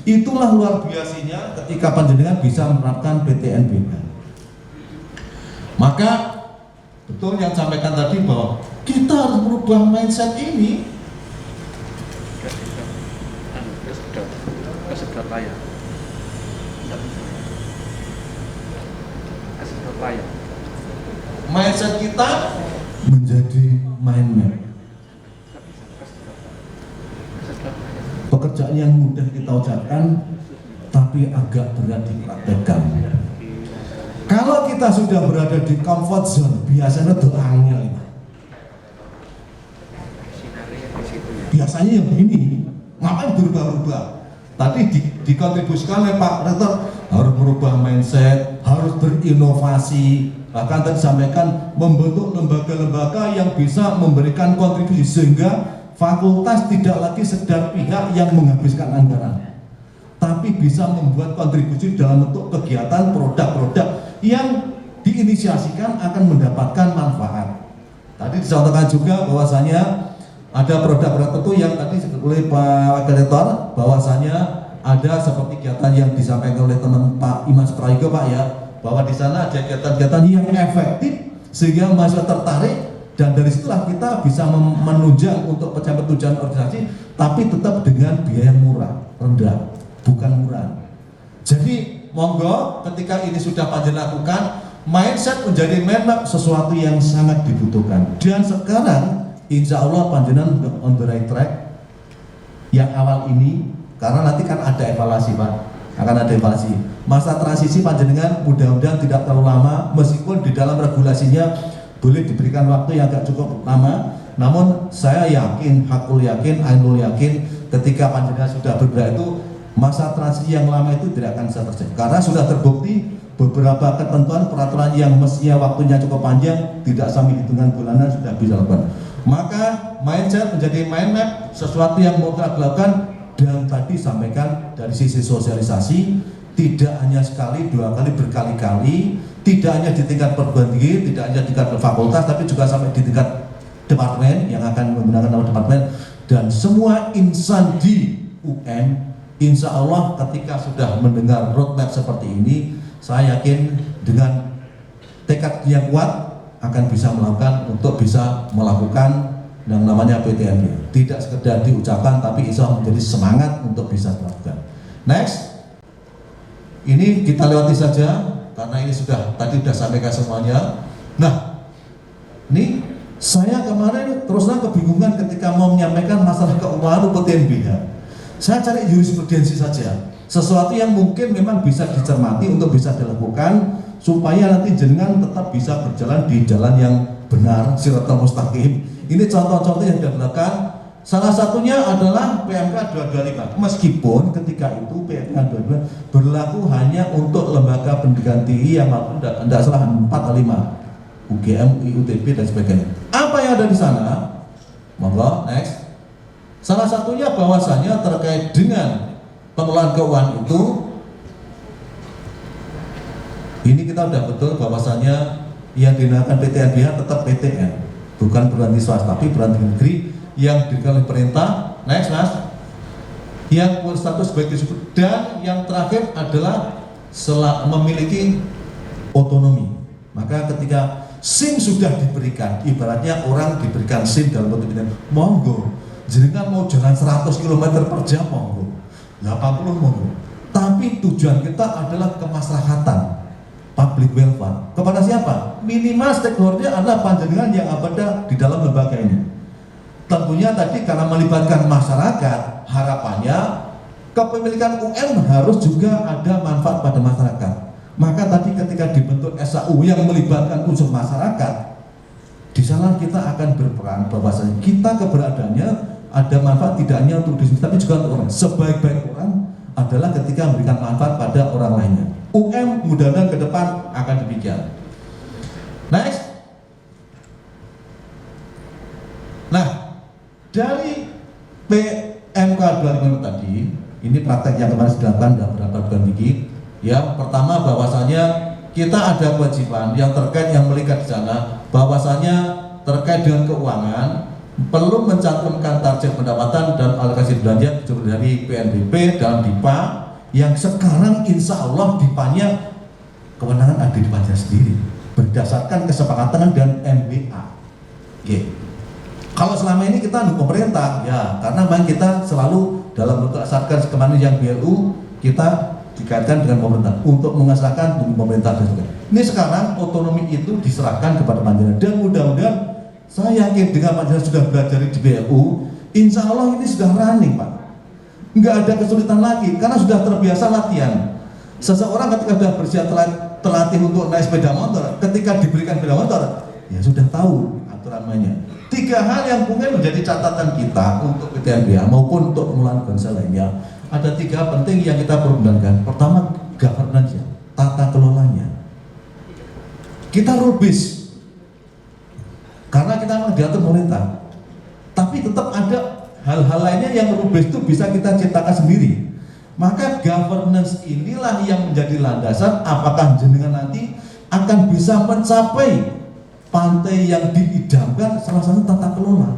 Itulah luar biasanya ketika panjenengan bisa menerapkan PTN NBH. Maka betul yang sampaikan tadi bahwa kita harus merubah mindset ini. Kesedot layar. Kesedot layar. Mindset kita menjadi mind map. Pekerjaan yang mudah kita ucapkan, tapi agak berat dipraktekkan. Kalau kita sudah berada di comfort zone, biasanya itu angel. Biasanya yang begini, ngapain berubah-ubah? Tadi dikontribusikan oleh Pak Rektor, harus merubah mindset, harus berinovasi, bahkan tadi disampaikan membentuk lembaga-lembaga yang bisa memberikan kontribusi sehingga fakultas tidak lagi sekedar pihak yang menghabiskan anggaran, tapi bisa membuat kontribusi dalam bentuk kegiatan produk-produk yang diinisiasikan akan mendapatkan manfaat. Tadi dicontohkan juga bahwasanya ada produk-produk tertentu yang tadi oleh Pak Rektor, bahwasanya ada seperti kegiatan yang disampaikan oleh teman Pak Imas Prayoga, Pak ya, bahwa di sana ada kegiatan-kegiatan yang efektif sehingga mahasiswa tertarik, dan dari situlah kita bisa menunjang untuk pencapaian tujuan organisasi, tapi tetap dengan biaya yang murah, rendah, bukan murah. Jadi monggo ketika ini sudah panjenengan lakukan, mindset menjadi memang sesuatu yang sangat dibutuhkan. Dan sekarang insya Allah panjenengan on the right track yang awal ini, karena nanti kan ada evaluasi Pak, akan ada evaluasi. Masa transisi panjenengan mudah-mudahan tidak terlalu lama, meskipun di dalam regulasinya boleh diberikan waktu yang agak cukup lama. Namun saya yakin, hakul yakin, ainul yakin, ketika panjenengan sudah bergerak itu, masa transisi yang lama itu tidak akan bisa terjadi. Karena sudah terbukti beberapa ketentuan peraturan yang mestinya waktunya cukup panjang, tidak sampai hitungan bulanan sudah bisa lakukan. Maka mindset menjadi mind map, sesuatu yang mau kita lakukan. Dan tadi sampaikan dari sisi sosialisasi, tidak hanya sekali, dua kali, berkali-kali, tidak hanya di tingkat perguruan tinggi, tidak hanya di tingkat fakultas, tapi juga sampai di tingkat departemen yang akan menggunakan nama departemen, dan semua insan di UM insya Allah ketika sudah mendengar roadmap seperti ini, saya yakin dengan tekad yang kuat akan bisa melakukan yang namanya PTNB. Tidak sekedar diucapkan, tapi insya Allah menjadi semangat untuk bisa melakukan. Next, ini kita lewati saja karena ini tadi sudah sampaikan semuanya. Nah, ini saya kemarin terus terang kebingungan ketika mau menyampaikan masalah keuangan PTNBH. Saya cari jurisprudensi saja, sesuatu yang mungkin memang bisa dicermati untuk bisa dilakukan supaya nanti jenengan tetap bisa berjalan di jalan yang benar, Shiratal Mustaqim. Ini contoh-contoh yang sudah dilakukan. Salah satunya adalah PMK 225. Meskipun ketika itu PMK 225 berlaku hanya untuk lembaga pendidikan tinggi yang tidak salah 4 atau 5. UGM, IUTB dan sebagainya. Apa yang ada di sana? Monggo, next. Salah satunya bahwasanya terkait dengan pengelolaan keuangan itu, ini kita sudah betul bahwasanya yang dinamakan PTNBH tetap PTN, bukan perguruan tinggi swasta, tapi perguruan tinggi negeri yang didirikan oleh pemerintah. Next, mas. Yang berstatus sebagai disebut, dan yang terakhir adalah memiliki otonomi. Maka ketika SIM sudah diberikan, ibaratnya orang diberikan SIM dalam bentuk ini, monggo, jenengan mau jalan 100 km per jam, monggo, 80 monggo. Tapi tujuan kita adalah kemaslahatan, public welfare. Kepada siapa? Minimal stakeholder adalah panjenengan yang ada di dalam lembaga ini. Tentunya tadi karena melibatkan masyarakat, harapannya kepemilikan UM harus juga ada manfaat pada masyarakat. Maka tadi ketika dibentuk SAU yang melibatkan unsur masyarakat, di sana kita akan berperan bahwasanya kita keberadaannya ada manfaat tidak hanya untuk diri tapi juga untuk orang. Sebaik-baik orang adalah ketika memberikan manfaat pada orang lainnya. UM mudah-mudahan ke depan akan demikian. Next. Nah, dari PMK 25 tadi, ini praktek yang kemarin dilakukan dalam beberapa bulan tinggi. Yang pertama bahwasanya kita ada kewajiban yang terkait yang melihat di sana, bahwasanya terkait dengan keuangan perlu mencantumkan target pendapatan dan alokasi belanja dari PNBP dalam DIPA yang sekarang insya Allah DIPA-nya kewenangan ada di panja sendiri berdasarkan kesepakatan dan MBA. Oke. Kalau selama ini kita nunggu pemerintah, ya karena memang kita selalu dalam bentuk Satgas kemarin yang BLU kita dikaitkan dengan pemerintah untuk mengesahkan pemerintah dan sebagainya. Ini sekarang otonomi itu diserahkan kepada panjenengan dan mudah-mudahan saya yakin dengan panjenengan sudah belajar di BLU, insya Allah ini sudah running Pak. Nggak ada kesulitan lagi karena sudah terbiasa latihan. Seseorang ketika sudah bersiap terlatih untuk naik sepeda motor, ketika diberikan sepeda motor, ya sudah tahu aturan mainnya. 3 hal yang mungkin menjadi catatan kita untuk PTNBH maupun untuk pengelolaan bangsa lainnya. Ada 3 penting yang kita perlu benakan. Pertama, governance, tata kelolanya. Kita rule based karena kita memang diatur pemerintah, tapi tetap ada hal-hal lainnya yang rule based itu bisa kita ciptakan sendiri. Maka governance inilah yang menjadi landasan apakah jenengan nanti akan bisa mencapai pantai yang diidamkan, salah satu tata kelola.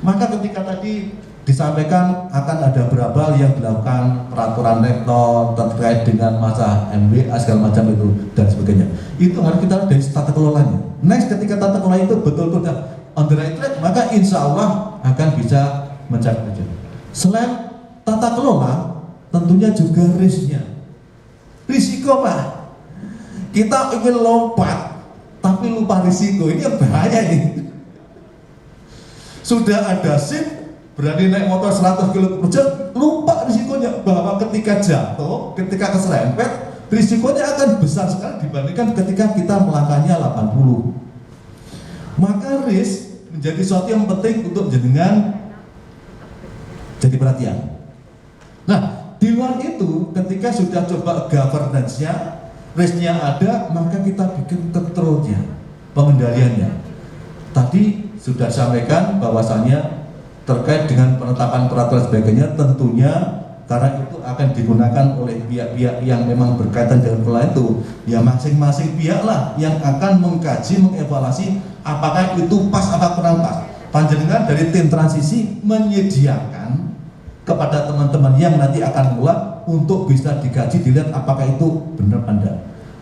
Maka ketika tadi disampaikan akan ada beberapa hal yang dilakukan, peraturan rektor terkait dengan masa MBA segala macam itu dan sebagainya, itu harus kita lihat dari tata kelolanya. Next, ketika tata kelola itu betul-betul on the right track, maka insya Allah akan bisa mencapai tujuan. Selain tata kelola, tentunya juga risiko Pak. Kita ingin lompat tapi lupa risiko, ini yang bahaya ini. Sudah ada SIM, berani naik motor 100 km per jam, lupa risikonya bahwa ketika jatuh, ketika keserempet, risikonya akan besar sekali dibandingkan ketika kita melangkahnya 80. Maka risk menjadi sesuatu yang penting untuk jenengan jadi perhatian. Nah, di luar itu, ketika sudah coba governance-nya, risk-nya ada, maka kita bikin control-nya, pengendaliannya. Tadi sudah sampaikan bahwasannya terkait dengan penetapan peraturan sebagainya, tentunya karena itu akan digunakan oleh pihak-pihak yang memang berkaitan dengan pengelolaan itu, ya masing-masing pihak lah yang akan mengkaji, mengevaluasi apakah itu pas apa kurang pas. Panjenengan dari tim transisi menyediakan kepada teman-teman yang nanti akan mulai untuk bisa digaji, dilihat apakah itu benar apa enggak.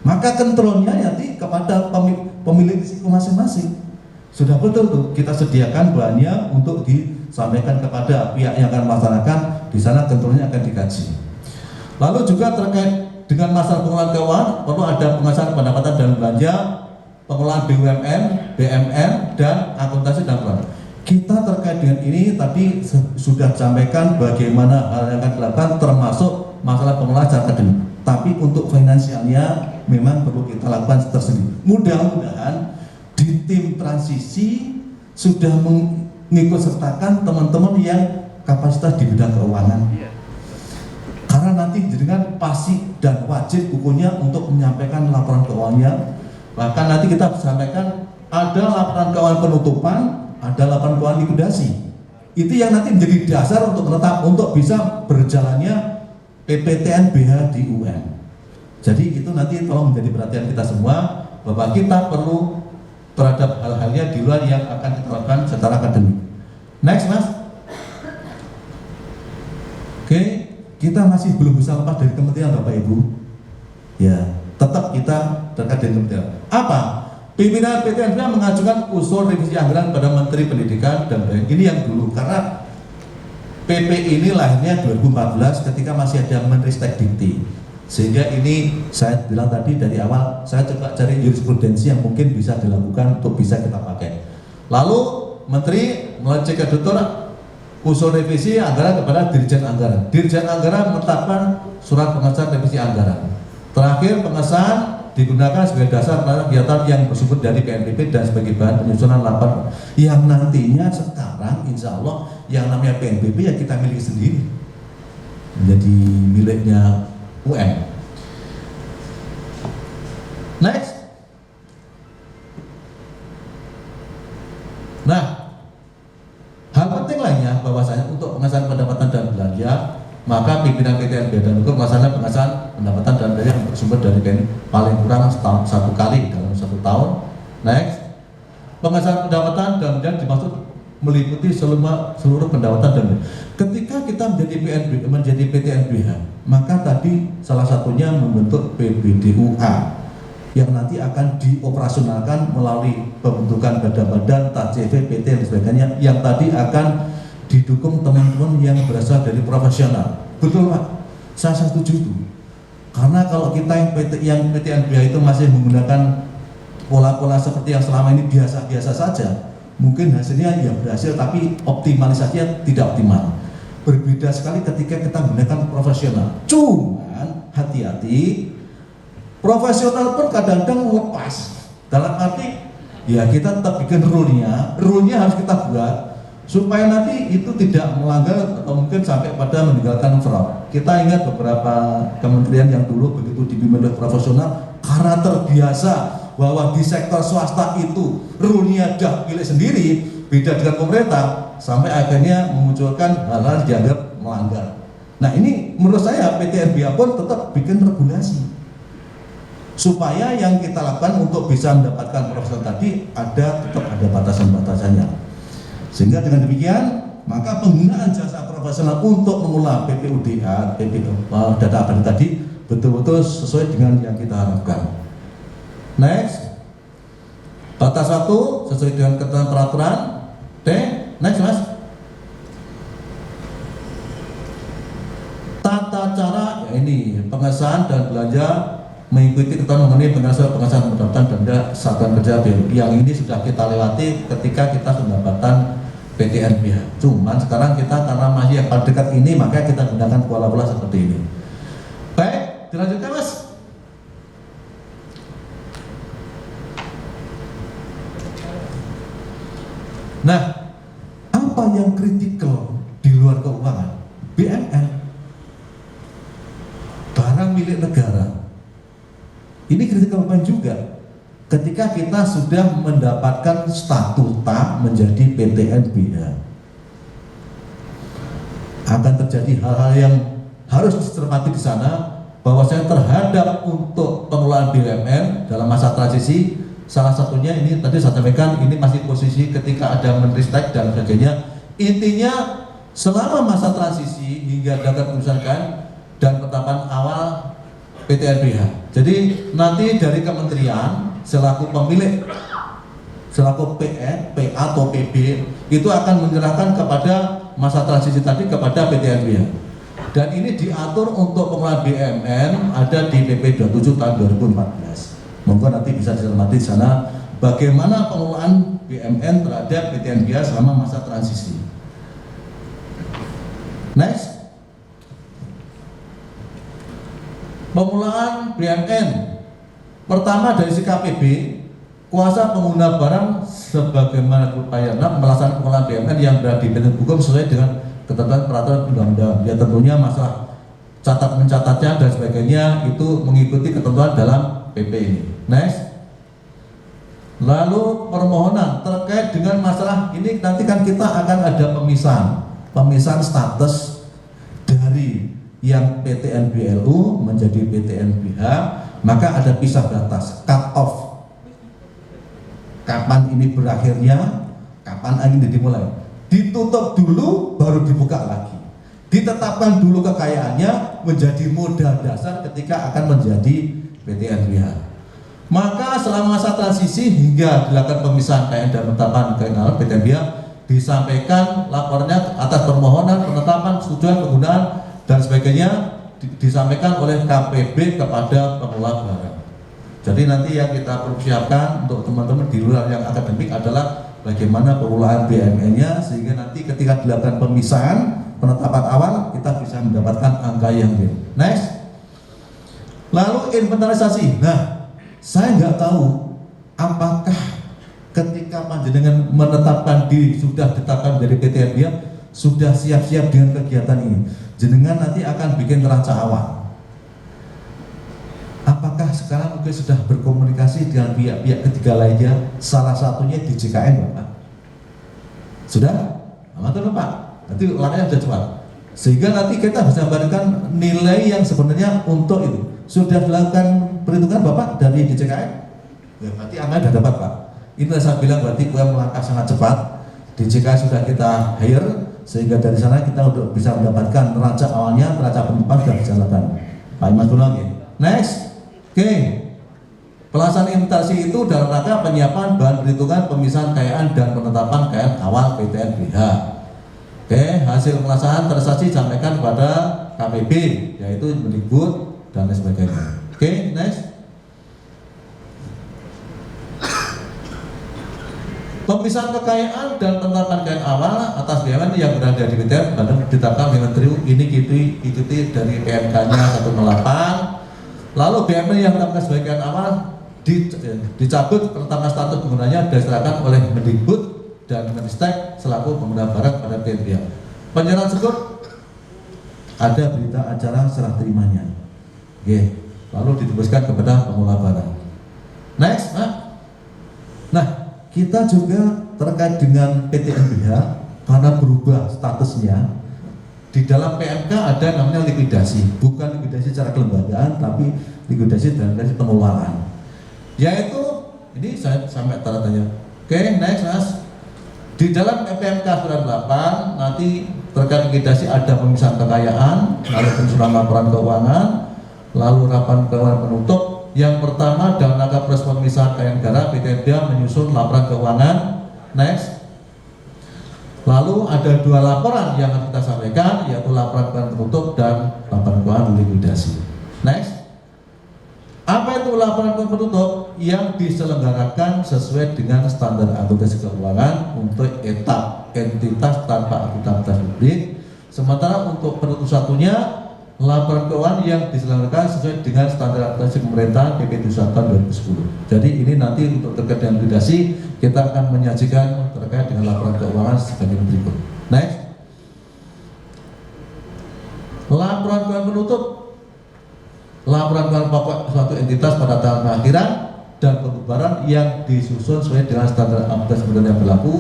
Maka kontrolnya nanti kepada pemilik risiko masing-masing. Sudah betul tuh kita sediakan bahannya untuk disampaikan kepada pihak yang akan melaksanakan, di sana kontrolnya akan dikaji. Lalu juga terkait dengan masalah pengelolaan keuangan, perlu ada pengesahan pendapatan dan belanja, pengelolaan BUMN, BMN, dan akuntansi dan keuangan. Kita terkait dengan ini tadi sudah sampaikan bagaimana hal yang akan dilakukan, termasuk masalah pengelolaan secara akademik. Tapi untuk finansialnya memang perlu kita lakukan tersendiri. Mudah-mudahan di tim transisi sudah mengikut sertakan teman-teman yang kapasitas di bidang keuangan. Karena nanti dengan pasti dan wajib bukunya untuk menyampaikan laporan keuangannya. Bahkan nanti kita sampaikan ada laporan keuangan penutupan, ada laporan keuangan likuidasi. Itu yang nanti menjadi dasar untuk menetap untuk bisa berjalannya PPTN-BH di UN. Jadi itu nanti tolong menjadi perhatian kita semua bahwa kita perlu terhadap hal-halnya di luar yang akan kita lakukan secara akademik. Next, Mas. Oke, kita masih belum bisa lepas dari kementerian, Bapak Ibu. Ya, tetap kita terkait dengan kementerian. Apa? Pimpinan PTN mengajukan usul revisi anggaran pada Menteri Pendidikan dan ini yang dulu, karena PP ini lahirnya 2014 ketika masih ada Menristek Dikti. Sehingga ini saya bilang tadi dari awal, saya coba cari jurisprudensi yang mungkin bisa dilakukan untuk bisa kita pakai. Lalu Menteri melalui Kedutur usul revisi anggaran kepada Dirjen Anggaran. Dirjen Anggaran menetapkan surat pengesahan revisi anggaran. Terakhir pengesahan digunakan sebagai dasar kegiatan yang bersumber dari PNBP dan sebagai bahan penyusunan laporan yang nantinya sekarang insya Allah yang namanya PNBP ya kita miliki sendiri menjadi miliknya UN. Next. Nah, hal penting lainnya bahwasanya untuk pengesahan pendapatan dan belanja, maka pimpinan PTN dan Hukum melaksanakan pengesahan pendapatan dan belanja yang bersumber dari PNBP paling kurang satu kali dalam 1 tahun. Next. Pengesahan pendapatan dan belanja dimaksud meliputi seluruh pendapatan dan belanja. Ketika kita menjadi PTNBH, maka tadi salah satunya membentuk PBDUA yang nanti akan dioperasionalkan melalui pembentukan badan-badan, TACV, PT dan sebagainya yang tadi akan didukung teman-teman yang berasal dari profesional. Betul Pak? Saya setuju itu. Karena kalau kita yang PTNBH itu masih menggunakan pola-pola seperti yang selama ini biasa-biasa saja, mungkin hasilnya ya berhasil tapi optimalisasinya tidak optimal. Berbeda sekali ketika kita menggunakan profesional. Cuman hati-hati, profesional pun kadang-kadang lepas. Dalam arti ya kita tetap bikin rule-nya harus kita buat supaya nanti itu tidak melanggar atau mungkin sampai pada meninggalkan fraud. Kita ingat beberapa kementerian yang dulu begitu dipimpin oleh profesional karena terbiasa bahwa di sektor swasta itu rule-nya dah milik sendiri, beda dengan pemerintah, sampai akhirnya memunculkan hal-hal dianggap melanggar. Nah ini menurut saya PTNBH pun tetap bikin regulasi supaya yang kita lakukan untuk bisa mendapatkan profesional tadi tetap ada batasan-batasannya. Sehingga dengan demikian maka penggunaan jasa profesional untuk mengelola PPUDA, data apa tadi betul-betul sesuai dengan yang kita harapkan. Next, batas waktu sesuai dengan ketentuan peraturan. Next Mas. Tata cara ya ini pengesahan dan belanja mengikuti ketentuan mengenai pengesahan pendapatan denda satuan kerja BU. Yang ini sudah kita lewati ketika kita pendapatan PTNBH. Cuman sekarang kita karena masih yang paling dekat ini maka kita gunakan pola-pola seperti ini. Baik, dilanjutkan Mas. Nah, apa yang kritikal di luar keuangan? BMN, barang milik negara. Ini kritikal juga. Ketika kita sudah mendapatkan statuta menjadi PTNBH, akan terjadi hal-hal yang harus dicermati di sana, bahwasanya terhadap untuk pengelolaan BUMN dalam masa transisi, salah satunya ini tadi saya sampaikan ini masih posisi ketika ada Menristek dan sebagainya. Intinya selama masa transisi hingga dilakukan pemeriksaan KN dan penetapan awal PT NBH. Jadi nanti dari kementerian selaku pemilik, selaku PN, PA atau PB itu akan menyerahkan kepada masa transisi tadi kepada PT NBH. Dan ini diatur untuk pengelolaan BUMN ada di PP 27 tahun 2014. Monggo nanti bisa dicermati di sana bagaimana pengelolaan BUMN terhadap PT NBH selama masa transisi. Next. Pengelolaan BUMN pertama dari si KPB, kuasa pengguna barang sebagaimana upaya melaksanakan pengelolaan BUMN yang berada di badan hukum sesuai dengan ketentuan peraturan undang-undang. Ya tentunya masalah catat mencatatnya dan sebagainya itu mengikuti ketentuan dalam PP ini. Next. Lalu permohonan terkait dengan masalah ini nanti kan kita akan ada pemisahan status dari yang PT NBLU menjadi PT NBH, maka ada pisah batas, cut off. Kapan ini berakhirnya, kapan ini dimulai. Ditutup dulu baru dibuka lagi. Ditetapkan dulu kekayaannya menjadi modal dasar ketika akan menjadi PT NBH. Maka selama masa transisi hingga dilakukan pemisahan KN dan penetapan kekayaan PT NBH, disampaikan lapornya atas permohonan penetapan persetujuan penggunaan dan sebagainya disampaikan oleh KPB kepada pengelola barang. Jadi nanti yang kita persiapkan untuk teman-teman di luar yang akademik adalah bagaimana pengelolaan BUMN-nya sehingga nanti ketika dilakukan pemisahan penetapan awal kita bisa mendapatkan angka yang real. Next. Lalu inventarisasi. Nah, saya nggak tahu apakah ketika panjenengan menetapkan diri sudah ditetapkan dari PT NBH sudah siap-siap dengan kegiatan ini. Jenengan nanti akan bikin neraca awal. Apakah sekarang mungkin sudah berkomunikasi dengan pihak-pihak ketiga lainnya, salah satunya di JKN, Bapak? Sudah? Betul, Pak. Nanti langkahnya sudah cepat. Sehingga nanti kita bisa memberikan nilai yang sebenarnya untuk itu. Sudah dilakukan perhitungan Bapak dari di JKN? Ya, berarti angka sudah dapat, Pak. Ini saya bilang berarti kita melangkah sangat cepat. Di JKN sudah kita hire, sehingga dari sana kita untuk bisa mendapatkan neraca awalnya, neraca penumpang sudah dijalankan. Pak Imas dulu lagi. Next. Oke, pelaksanaan inventarisasi itu dalam rangka penyiapan bahan perhitungan pemisahan kekayaan dan penetapan kekayaan awal PT NBH. Oke, hasil pelaksanaan transaksi disampaikan kepada KPB, yaitu Mendikbud dan lain sebagainya. Oke, next. Pemisahan kekayaan dan penetapan kekayaan awal atas BUMN yang berada di PT NBH ditetapkan dengan trio ini ikuti dari PMK-nya 108. Lalu BUMN yang ditetapkan sebagai awal dicabut penetapan status penggunanya diserahkan oleh Mendikbud dan Mendistek selaku pengguna barang pada PT NBH. Penyerahan tersebut ada berita acara serah terimanya. Oke, lalu ditembuskan kepada pengelola barang. Next, nah kita juga terkait dengan PT NBH karena berubah statusnya. Di dalam PMK ada namanya likuidasi, bukan likuidasi secara kelembagaan, tapi likuidasi dalam pengelolaan. Yaitu, ini saya sampai tanda tanya. Oke, next, Mas. Di dalam PMK 98 nanti terkait likuidasi ada pemisahan kekayaan, lalu penyusunan laporan keuangan, lalu rapat keuangan penutup. Yang pertama dalam rangka proses pemisahan kekayaan negara, PT NBH menyusun laporan keuangan. Next. Lalu ada dua laporan yang harus kita sampaikan, yaitu laporan keuangan penutup dan laporan keuangan likuidasi. Next. Apa itu laporan keuangan penutup? Yang diselenggarakan sesuai dengan standar akuntansi keuangan untuk entitas tanpa akuntabilitas publik. Sementara untuk penutup satunya, laporan keuangan yang diselenggarakan sesuai dengan standar akuntansi pemerintah PP 71 tahun 2010. Jadi ini nanti untuk terkait dengan likuidasi kita akan menyajikan terkait dengan laporan keuangan sebagai berikut. Next. Laporan keuangan penutup. Laporan keuangan pokok suatu entitas pada tahun pengakhiran dan pembubaran yang disusun sesuai dengan standar akuntansi pemerintah yang berlaku.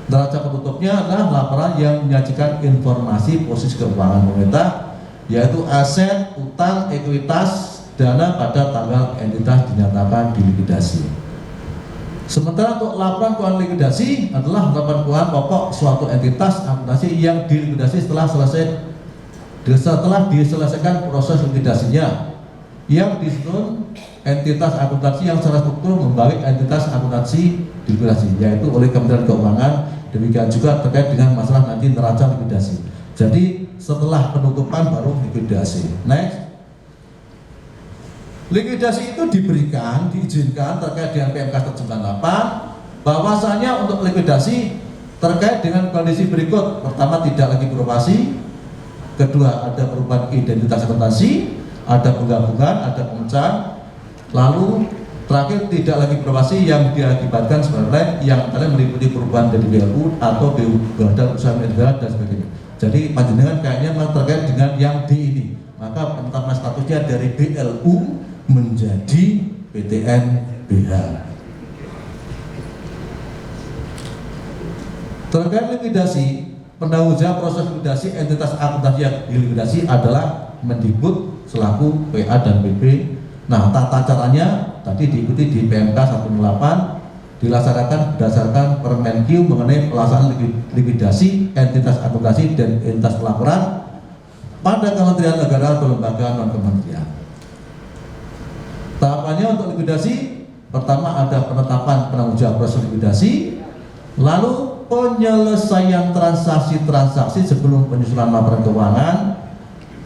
Neraca penutupnya adalah laporan yang menyajikan informasi posisi keuangan pemerintah, yaitu aset, utang, ekuitas, dana pada tanggal entitas dinyatakan dilikuidasi. Sementara untuk laporan keuangan likuidasi adalah laporan keuangan pokok suatu entitas akuntansi yang dilikuidasi setelah diselesaikan proses likuidasinya, yang disusun entitas akuntansi yang secara struktur membalik entitas akuntansi likuidasi, yaitu oleh Kementerian Keuangan. Demikian juga terkait dengan masalah nanti neraca likuidasi. Jadi setelah penutupan baru likuidasi. Next. Likuidasi itu diizinkan terkait dengan PMK 198, bahwasanya untuk likuidasi terkait dengan kondisi berikut. Pertama, tidak lagi beroperasi. Kedua, ada perubahan identitas akuntansi, ada penggabungan, ada pemecahan. Lalu terakhir, tidak lagi beroperasi yang diakibatkan sebagai yang kalian meliputi perubahan dari BLU atau Badan Usaha Milik Negara dan sebagainya. Jadi panjenengan kayaknya terkait dengan yang D ini, maka penetapan statusnya dari BLU menjadi PTNBH. Terkait likuidasi, penanggung jawab proses likuidasi entitas akuntansi yang dilikuidasi adalah Mendikbud selaku PA dan PP. Nah, tata caranya tadi diikuti di PMK 108, dilaksanakan berdasarkan Permenkyu mengenai pelaksanaan likuidasi entitas akuntansi dan entitas pelaporan pada Kementerian Negara atau lembaga non-kementerian. Tahapannya untuk likuidasi, pertama ada penetapan penanggung jawab proses likuidasi, lalu penyelesaian transaksi-transaksi sebelum penyusunan laporan keuangan,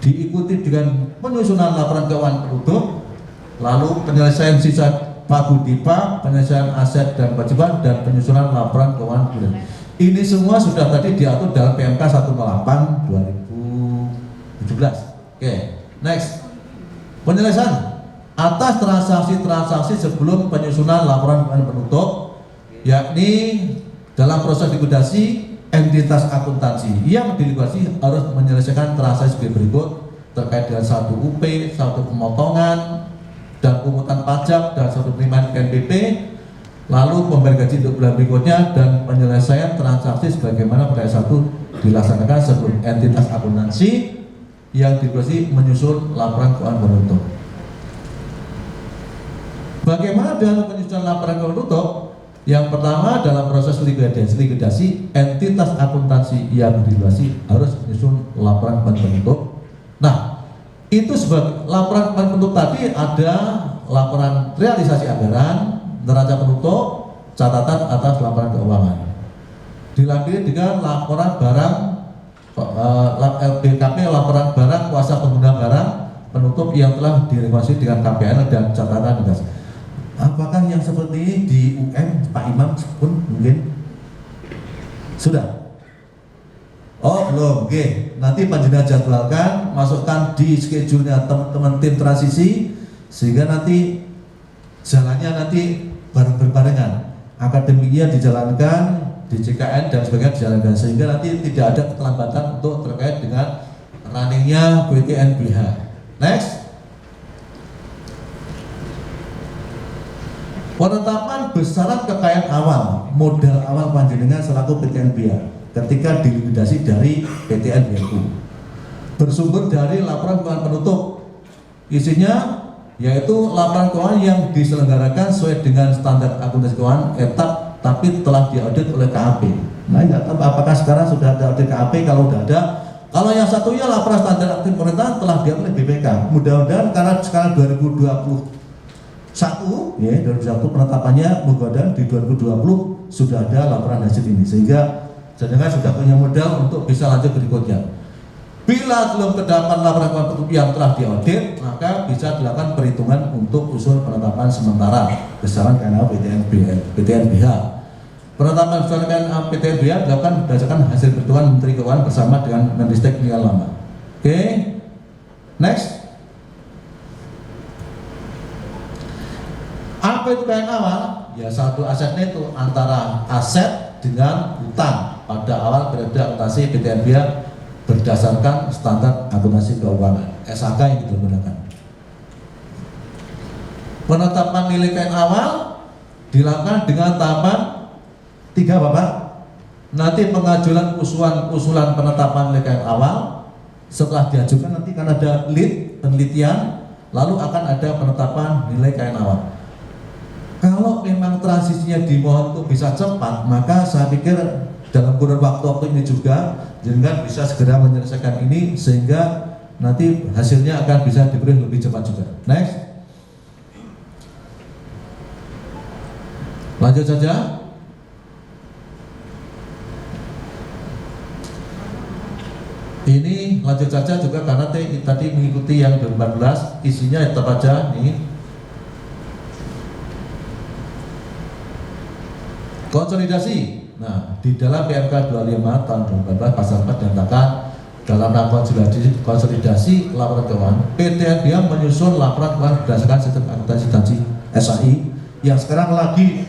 diikuti dengan penyusunan laporan keuangan penutup, lalu penyelesaian sisa pagu dipa, penyelesaian aset dan kewajiban, dan penyusunan laporan keuangan bulan. Ini semua sudah tadi diatur dalam PMK 108 2017. Oke, next. Penyelesaian atas transaksi-transaksi sebelum penyusunan laporan keuangan penutup, yakni dalam proses likuidasi entitas akuntansi yang dilikuidasi harus menyelesaikan transaksi berikut terkait dengan 1 UP, 1 pemotongan dan pungutan pajak, dan 1 penerimaan PNBP, lalu pembayaran gaji untuk bulan berikutnya, dan penyelesaian transaksi sebagaimana pada 1 dilaksanakan sebelum entitas akuntansi yang dilikuidasi menyusun laporan keuangan penutup. Bagaimana dengan penyusunan laporan keuangan penutup? Yang pertama, dalam proses likuidasi entitas akuntansi yang dilikuidasi harus menyusun laporan keuangan penutup. Nah, itu sebagai laporan keuangan penutup tadi ada laporan realisasi anggaran, neraca penutup, catatan atas laporan keuangan. Dilanjutkan dengan laporan barang LPKP, laporan barang kuasa pengguna barang penutup yang telah direvisi dengan KPN dan catatan tugas. Apakah yang seperti ini di UM Pak Imam pun mungkin sudah? Oh belum, oke. Nanti panjenengan jadwalkan, masukkan di schedule-nya teman-teman tim transisi, sehingga nanti jalannya nanti bareng-barengan. Akademiknya dijalankan, di CKN dan sebagainya dijalankan, sehingga nanti tidak ada keterlambatan untuk terkait dengan runningnya PTNBH. Next. Penetapan besaran kekayaan awal, modal awal panjenengan selaku PTNBH ketika dilikuidasi dari PTNBHU bersumber dari laporan keuangan penutup. Isinya yaitu laporan keuangan yang diselenggarakan sesuai dengan standar akuntansi keuangan etap, tapi telah diaudit oleh KAP. Nah, nggak tahu apakah sekarang sudah ada audit KAP. Kalau sudah ada, kalau yang satunya laporan standar aktif pemerintahan telah diaudit oleh BPK. Mudah-mudahan karena sekarang 2021 penetapannya, mudah-mudahan di 2020 sudah ada laporan hasil ini, sehingga jenengan sudah punya modal untuk bisa lanjut berikutnya. Bila belum terdapat laporan keuangan penutup yang telah diaudit, maka bisa dilakukan perhitungan untuk usul penetapan sementara besaran KNA PTNBH. Penetapan besaran KNA PTNBH dilakukan berdasarkan hasil perhitungan Menteri Keuangan bersama dengan Menristek Nial Lama. Oke, next. Apa itu KNA awal? Ya, satu asetnya itu antara aset dengan utang pada awal periode akuntansi PTNBH berdasarkan standar akuntansi keuangan SAK yang digunakan. Penetapan nilai KNA awal dilakukan dengan tahapan 3, Bapak. Nanti pengajuan usulan penetapan nilai KNA awal, setelah diajukan nanti akan ada lead penelitian, lalu akan ada penetapan nilai KNA awal. Kalau memang transisinya dimohon untuk bisa cepat, maka saya pikir dalam kurun waktu ini juga jenengan bisa segera menyelesaikan ini sehingga nanti hasilnya akan bisa diberi lebih cepat juga. Next, lanjut saja. Ini lanjut saja juga karena tadi mengikuti yang 2014, isinya tetap aja nih. Konsolidasi. Nah, di dalam PMK 25 tahun 2014 pasal 4 dinyatakan dalam rangka konsolidasi laporan keuangan, PT NBH menyusun laporan keuangan berdasarkan sistem akuntansi SAI yang sekarang lagi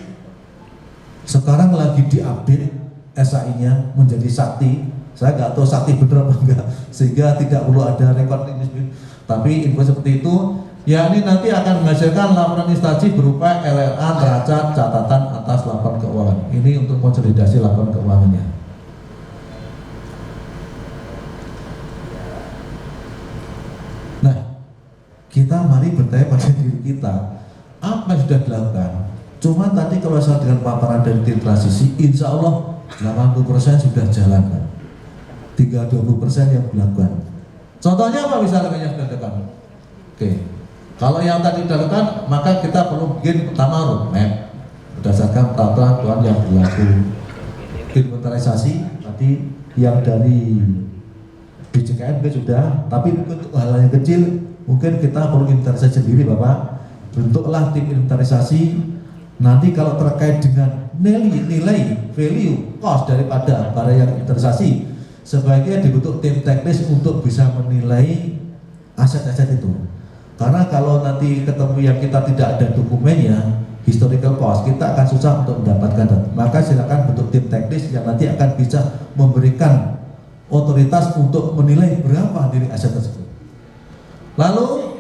diupdate SAI-nya menjadi Sakti. Saya nggak tahu Sakti bener apa enggak, sehingga tidak perlu ada rekor ini. Tapi info seperti itu, ya ini nanti akan menghasilkan laporan instansi berupa LLA, neraca, catatan atas laporan keuangan. Ini untuk konsolidasi laporan keuangannya. Nah, kita mari bertanya pada diri kita, apa yang sudah dilakukan? Cuma tadi kalau saya dengan paparan dari tim transisi, insya Allah 80% sudah jalan, kan? Tinggal 20% yang dilakukan. Contohnya apa misalnya yang sudah dilakukan? Oke. Kalau yang tadi dilakukan, maka kita perlu bikin pertama roadmap berdasarkan peraturan yang berlaku. Inventarisasi tadi yang dari BJKNB sudah, tapi untuk hal yang kecil mungkin kita perlu inventarisasi sendiri, Bapak. Bentuklah tim inventarisasi. Nanti kalau terkait dengan nilai value cost daripada barang yang inventarisasi, sebaiknya dibentuk tim teknis untuk bisa menilai aset-aset itu. Karena kalau nanti ketemu yang kita tidak ada dokumennya, historical cost, kita akan susah untuk mendapatkan data. Maka silakan bentuk tim teknis yang nanti akan bisa memberikan otoritas untuk menilai berapa nilai aset tersebut. Lalu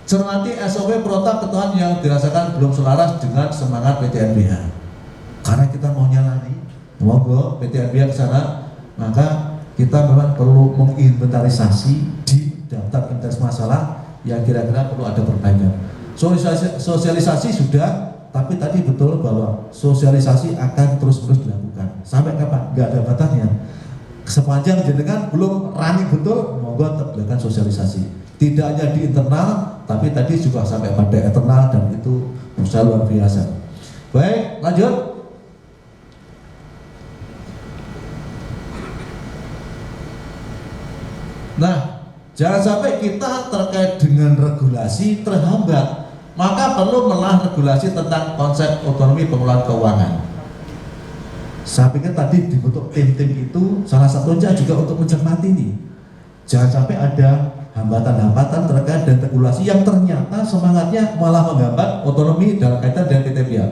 cermati SOP protap ketentuan yang dirasakan belum selaras dengan semangat PT NBH. Karena kita mau nyalani, monggo PT NBH ke sana, maka kita memang perlu menginventarisasi di daftar inventaris masalah yang kira-kira perlu ada perbaikan. Sosialisasi sudah, tapi tadi betul bahwa sosialisasi akan terus-terus dilakukan. Sampai kapan? Nggak ada batasnya. Sepanjang jenengan belum running betul, monggo tetap dilakukan sosialisasi. Tidak hanya di internal, tapi tadi juga sampai pada eksternal, dan itu usaha luar biasa. Baik, lanjut. Nah, jangan sampai kita terkait dengan regulasi terhambat, maka perlu melah regulasi tentang konsep otonomi pengelolaan keuangan. Saya pikir tadi dibentuk tim-tim itu salah satunya juga untuk mencermati ini. Jangan sampai ada hambatan-hambatan terkait dengan regulasi yang ternyata semangatnya malah menghambat otonomi dalam kaitan dengan PTBA.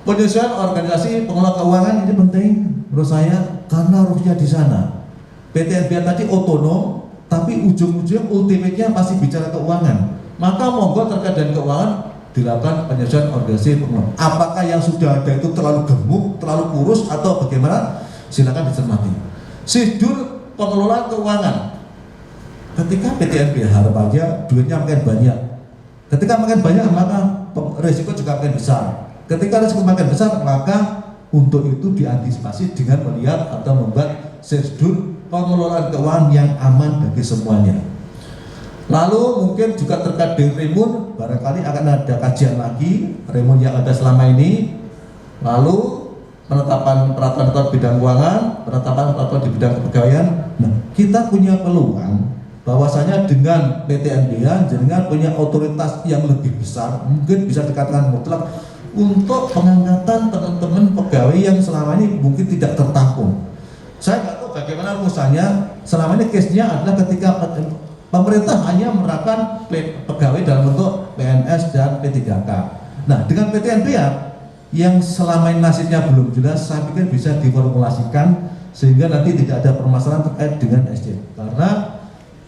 Penyesuaian organisasi pengelola keuangan ini penting menurut saya karena harusnya di sana. PTNBA tadi otonom, tapi ujung-ujung ultimate-nya pasti bicara keuangan. Maka monggo terkait dengan keuangan dilakukan penyesuaian organisasi pengelola. Apakah yang sudah ada itu terlalu gemuk, terlalu kurus, atau bagaimana? Silakan dicermati. Sidur pengelolaan keuangan. Ketika PTNBA harapannya duitnya makin banyak. Ketika makin banyak maka risiko juga makin besar. Ketika risiko makin besar maka untuk itu diantisipasi dengan melihat atau membuat sidur pengelolaan keuangan yang aman bagi semuanya. Lalu mungkin juga terkait dengan remun, barangkali akan ada kajian lagi remun yang ada selama ini. Lalu penetapan peraturan bidang keuangan, penetapan peraturan di bidang kepegawaian. Nah, kita punya peluang bahwasanya dengan PT NBH jenengan punya otoritas yang lebih besar, mungkin bisa dikatakan mutlak untuk pengangkatan teman-teman pegawai yang selama ini mungkin tidak tertampung. Saya nggak tahu bagaimana rumusnya. Selama ini case-nya adalah ketika pemerintah hanya menerapkan pegawai dalam bentuk PNS dan P3K. Nah, dengan PT NBH yang selama ini nasibnya belum jelas, saya pikir bisa diformulasikan sehingga nanti tidak ada permasalahan terkait dengan SDM. Karena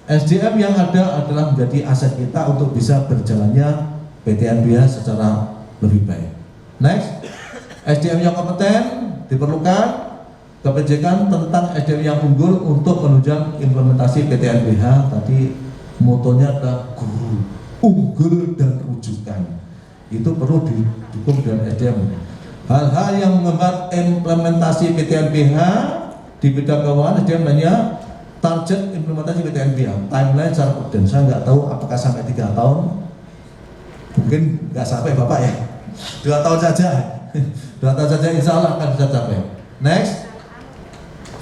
SDM yang ada adalah menjadi aset kita untuk bisa berjalannya PT NBH secara lebih baik. Next, SDM yang kompeten diperlukan. Kebijakan tentang SDM yang unggul untuk menunjang implementasi PT NBH tadi motonya adalah guru, unggul dan rujukan. itu perlu didukung dengan SDM. Hal-hal yang menghambat implementasi PTNBH di bidang keuangan, SDM banyak target implementasi PTNBH, timeline secara prudent. Saya nggak tahu apakah sampai 3 tahun, mungkin nggak sampai Bapak ya, 2 tahun saja, 2 tahun saja insya Allah akan bisa capai. Next,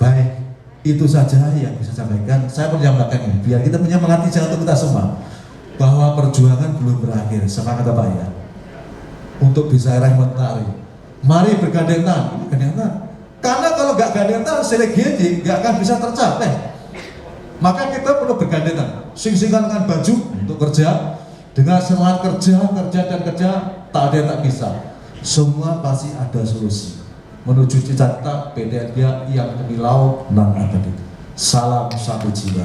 baik, itu saja yang bisa saya sampaikan. Saya menyampaikan ini, biar kita menyemangati jantung kita semua, bahwa perjuangan belum berakhir. Semangat Bapak ya, untuk bisa mentari. Mari bergandeng tangan, karena kalau nggak gandeng tangan, SDG nggak akan bisa tercapai. Maka kita perlu bergandeng tangan, sing-singan dengan baju untuk kerja, dengan semangat kerja, tak ada yang tak bisa. Semua pasti ada solusi menuju cita-cita PTNBH yang kemilau nan abadi. Salam satu jiwa.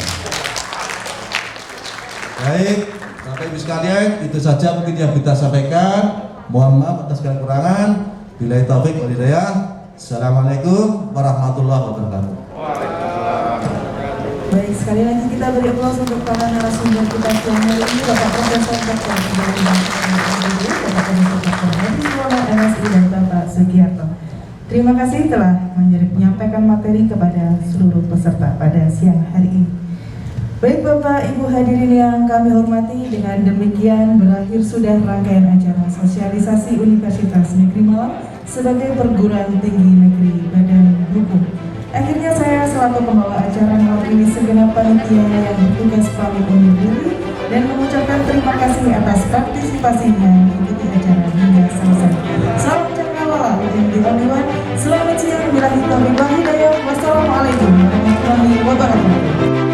Baik, Bapak Ibu sekalian, itu saja mungkin yang kita sampaikan. Mohon maaf atas segala kekurangan. Billahi taufik wal hidayah. Assalamualaikum warahmatullahi wabarakatuh. Baik, sekali lagi kita beri aplaus untuk para narasumber kita siang hari ini, Bapak Profesor Dr. Bapak Profesor Hedi MSI dan Bapak Sugiarto. Terima kasih telah menyampaikan materi kepada seluruh peserta pada siang hari ini. Baik Bapak Ibu hadirin yang kami hormati, dengan demikian berakhir sudah rangkaian acara sosialisasi Universitas Negeri Malang sebagai perguruan tinggi negeri Badan Hukum. Akhirnya saya selaku pembawa acara mewakili segenap panitia yang bertugas pamit undur diri dan mengucapkan terima kasih atas partisipasinya mengikuti acara hingga selesai. Salam cakrawala dan diwaliwan. Selamat siang, billahi taufiq wal hidayah. Wassalamualaikum warahmatullahi wabarakatuh.